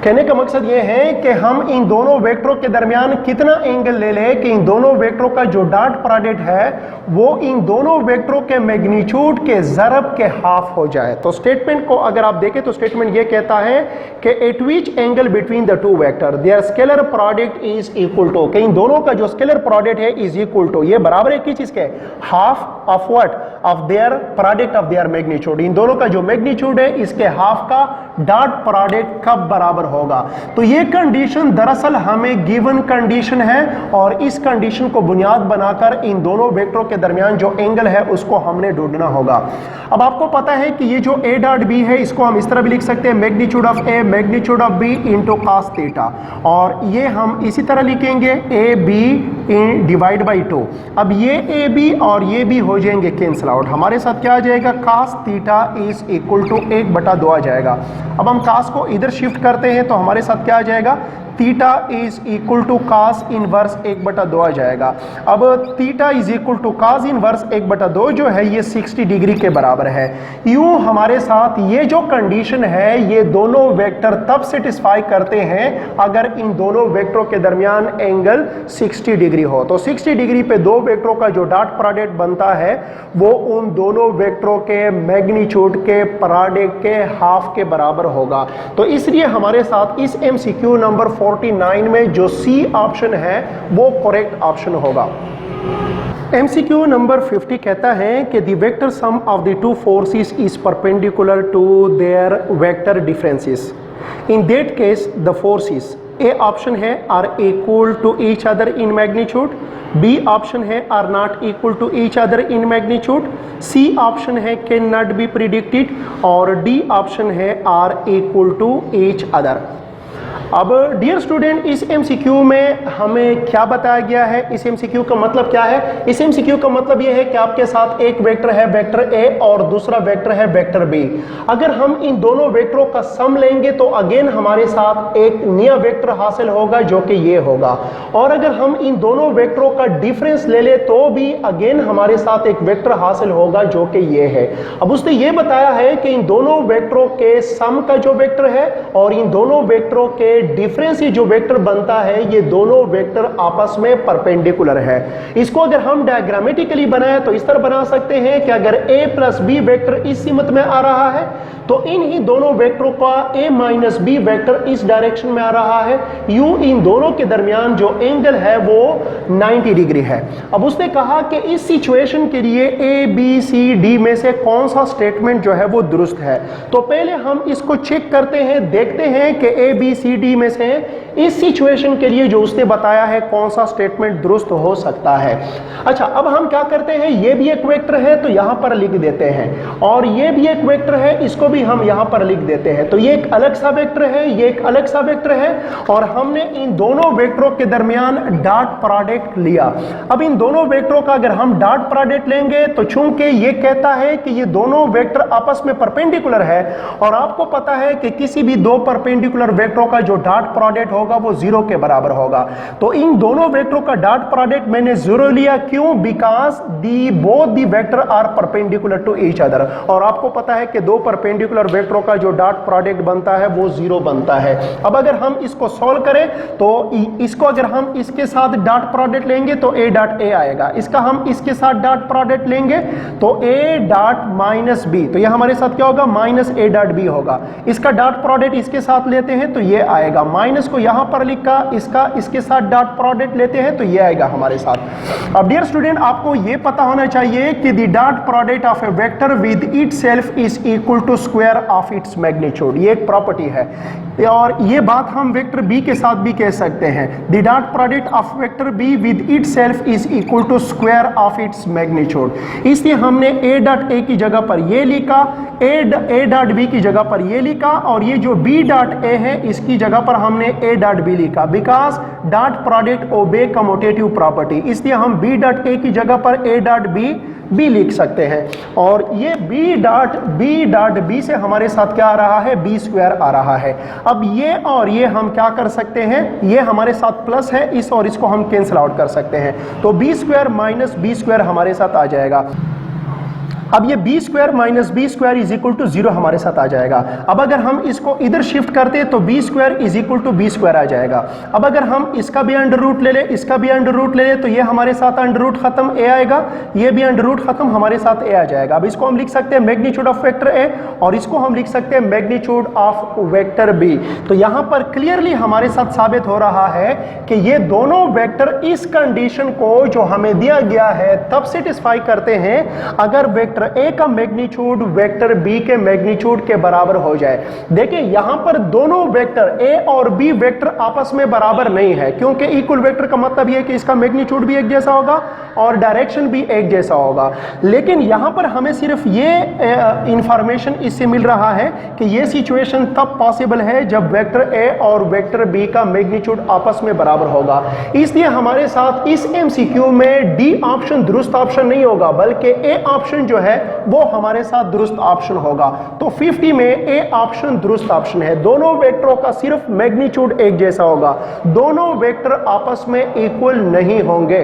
कहने का मकसद यह है कि हम इन दोनों वेक्टरों के दरमियान कितना एंगल ले लें कि इन दोनों वेक्टरों का जो डॉट प्रोडक्ट है वो इन दोनों वेक्टरों के मैग्नीट्यूड के ज़रब के हाफ हो जाए। तो स्टेटमेंट को अगर आप देखें तो स्टेटमेंट ये कहता है कि at which angle between the two vector their scalar product is equal to, कि इन दोनों का जो स्केलर प्रोडक्ट है इज इक्वल टू, ये बराबर है किस चीज के, half of what, of their product of their magnitude. इन दोनों का जो मैग्नीट्यूड है इसके हाफ का डॉट प्रोडक्ट कब बराबर होगा। तो ये कंडीशन दरअसल हमें गिवन कंडीशन है और इस कंडीशन को बुनियाद बनाकर इन दोनों वेक्टरों के दरमियान जो एंगल है उसको हमने ढूंढना होगा। अब आपको पता है कि ये जो ए डॉट बी है इसको हम इस तरह भी लिख सकते हैं, magnitude of A magnitude of B into cos theta, और ये हम इसी तरह लिखेंगे ए बी डिवाइड बाई 2। अब ये ए बी और ये भी हो जाएंगे कैंसिल आउट, हमारे साथ क्या आ जाएगा, cos theta is equal to 1/2 आ जाएगा। अब हम कॉस को इधर शिफ्ट करते हैं तो हमारे साथ क्या आ जाएगा, theta is equal to cos inverse 1/2 आ जाएगा। अब theta is equal to cos inverse 1/2 जो है ये 60 डिग्री के बराबर है। यूं हमारे साथ ये जो कंडीशन है ये दोनों वेक्टर तब सेटिस्फाई करते हैं अगर इन दोनों वेक्टरों के दरमियान एंगल 60 डिग्री हो। तो 60 डिग्री पे दो वेक्टरों का जो डॉट प्रोडक्ट बनता है वो उन दोनों वेक्टरों के मैग्नीट्यूड के प्रोडक्ट के हाफ के बराबर होगा। तो इसलिए हमारे साथ इस MCQ नंबर 49 में जो सी ऑप्शन है वो करेक्ट ऑप्शन होगा। MCQ नंबर 50 कहता है कि the vector sum of the two forces is perpendicular to their vector differences. In that case, the forces A option है are equal to each other in magnitude, B option है are not equal to each other in magnitude, C option है can not be predicted और D option है are equal to each other. अब dear student, इस MCQ में हमें क्या बताया गया है, इस एमसीक्यू का मतलब क्या है? इस एमसीक्यू का मतलब यह है कि आपके साथ एक वेक्टर है वेक्टर ए और दूसरा वेक्टर है वेक्टर बी। अगर हम इन दोनों वेक्टरों का सम लेंगे तो अगेन हमारे साथ एक नया वेक्टर हासिल होगा जो कि ये होगा, और अगर हम इन दोनों वेक्टरों का डिफरेंस ले ले तो भी अगेन हमारे साथ एक वेक्टर हासिल होगा जो कि ये है। अब उसने ये बताया है कि इन दोनों वेक्टरों के सम का जो वेक्टर है और इन दोनों वेक्टरों के डिफरेंस ये जो वेक्टर बनता है, ये दोनों वेक्टर आपस में परपेंडिकुलर है। इसको अगर हम डायग्रामेटिकली बनाए तो इस तरह बना सकते हैं कि अगर a प्लस बी वेक्टर इस सीमत में आ रहा है तो इन ही दोनों वेक्टरों का a माइनस बी वेक्टर इस डायरेक्शन में आ रहा है, यूं इन दोनों के दरमियान जो एंगल है वो 90 डिग्री है। अब उसने कहा कि इस सिचुएशन के लिए a b c d में से कौन सा स्टेटमेंट जो है वो दुरुस्त है। तो पहले हम इसको चेक करते हैं, देखते हैं कि a b c d में से इस सिचुएशन के लिए जो उसने बताया है कौन सा स्टेटमेंट दुरुस्त हो सकता है। अच्छा, अब हम क्या करते हैं, ये भी एक वेक्टर है तो यहां पर लिख देते हैं, और ये भी एक वेक्टर है इसको भी हम यहां पर लिख देते हैं। तो ये एक अलग सा वेक्टर है, ये एक अलग सा वेक्टर है, और हमने इन दोनों वेक्टरों के दरमियान डॉट प्रोडक्ट लिया। अब इन दोनों वेक्टरों का अगर हम डॉट प्रोडक्ट लेंगे तो चूंकि ये कहता है कि ये दोनों वेक्टर आपस में परपेंडिकुलर है, और आपको पता है कि किसी भी दो परपेंडिकुलर वेक्टरों का जो डॉट प्रोडक्ट होगा वो 0 के बराबर होगा। तो इन दोनों वेक्टरों का डॉट प्रोडक्ट मैंने 0 लिया, क्यों? Because both the vector are perpendicular to each other, और आपको पता है कि दो परपेंडिकुलर वेक्टरों का जो डॉट प्रोडक्ट बनता है वो 0 बनता है। अब अगर हम इसको सॉल्व करें तो इसको अगर हम इसके साथ डॉट प्रोडक्ट लेंगे तो a डॉट a आएगा, इसका हम इसके साथ डॉट प्रोडक्ट लेंगे तो a डॉट माइनस बी, तो यह हमारे साथ क्या होगा, माइनस a डॉट b होगा। इसका डॉट प्रोडक्ट इसके साथ लेते हैं तो ये आएगा, माइनस को यहां पर लिखा, इसका इसके साथ डॉट प्रोडक्ट लेते हैं तो ये आएगा हमारे साथ। अब डियर स्टूडेंट, आपको ये पता होना चाहिए कि the dot product of a vector with itself is equal to square of its magnitude, ये एक प्रॉपर्टी है, और ये बात हम वेक्टर बी के साथ भी कह सकते हैं। The dot product of vector B with itself is equal to square of its magnitude, इसलिए हमने a डॉट a की जगह पर ये लिखा, a डॉट b की जगह पर ये लिखा, और ये जो b डॉट a है इसकी जगह पर हमने a डॉट b लिखा, because dot product obey commutative property, इसलिए हम b डॉट a की जगह पर a डॉट b भी लिख सकते हैं। और ये b डॉट b से हमारे साथ क्या आ रहा है, b स्क्वायर आ रहा है। अब ये और ये हम क्या कर सकते हैं, ये हमारे साथ प्लस है, इस और इसको हम कैंसिल आउट कर सकते हैं, तो b square minus b square हमारे साथ आ जाएगा। अब ये b square minus B square is equal to 0 हमारे साथ आ जाएगा। अब अगर हम इसको इधर शिफ्ट करते हैं तो b square is equal to b square आ जाएगा। अब अगर हम इसका भी अंडर रूट ले ले, इसका भी अंडर रूट ले ले, तो ये हमारे साथ अंडर रूट खत्म a आएगा, ये भी अंडर रूट खत्म, हमारे साथ a आ जाएगा। अब इसको हम लिख सकते हैं मैग्नीट्यूड ऑफ वेक्टर a, और इसको हम लिख सकते हैं मैग्नीट्यूड ऑफ वेक्टर b। तो यहां पर क्लियरली हमारे साथ साबित हो रहा है कि ये दोनों वेक्टर इस कंडीशन को जो हमें दिया गया है तब सेटिस्फाई करते हैं अगर वेक्टर a का मैग्नीट्यूड वेक्टर b के मैग्नीट्यूड के बराबर हो जाए। देखिए यहां पर दोनों वेक्टर a और b वेक्टर आपस में बराबर नहीं है, क्योंकि इक्वल वेक्टर का मतलब यह है कि इसका मैग्नीट्यूड भी एक जैसा होगा और डायरेक्शन भी एक जैसा होगा। लेकिन यहां पर हमें सिर्फ ये इंफॉर्मेशन इससे मिल रहा है कि यह सिचुएशन तब पॉसिबल है जब वेक्टर a और वेक्टर b का मैग्नीट्यूड आपस में बराबर होगा। इसलिए हमारे साथ इस एमसीक्यू में डी ऑप्शन दुरुस्त ऑप्शन नहीं होगा, बल्कि a ऑप्शन जो है वो हमारे साथ दुरुस्त ऑप्शन होगा। तो 50 में ए ऑप्शन दुरुस्त ऑप्शन है। दोनों वेक्टरों का सिर्फ मैग्नीट्यूड एक जैसा होगा, दोनों वेक्टर आपस में इक्वल नहीं होंगे।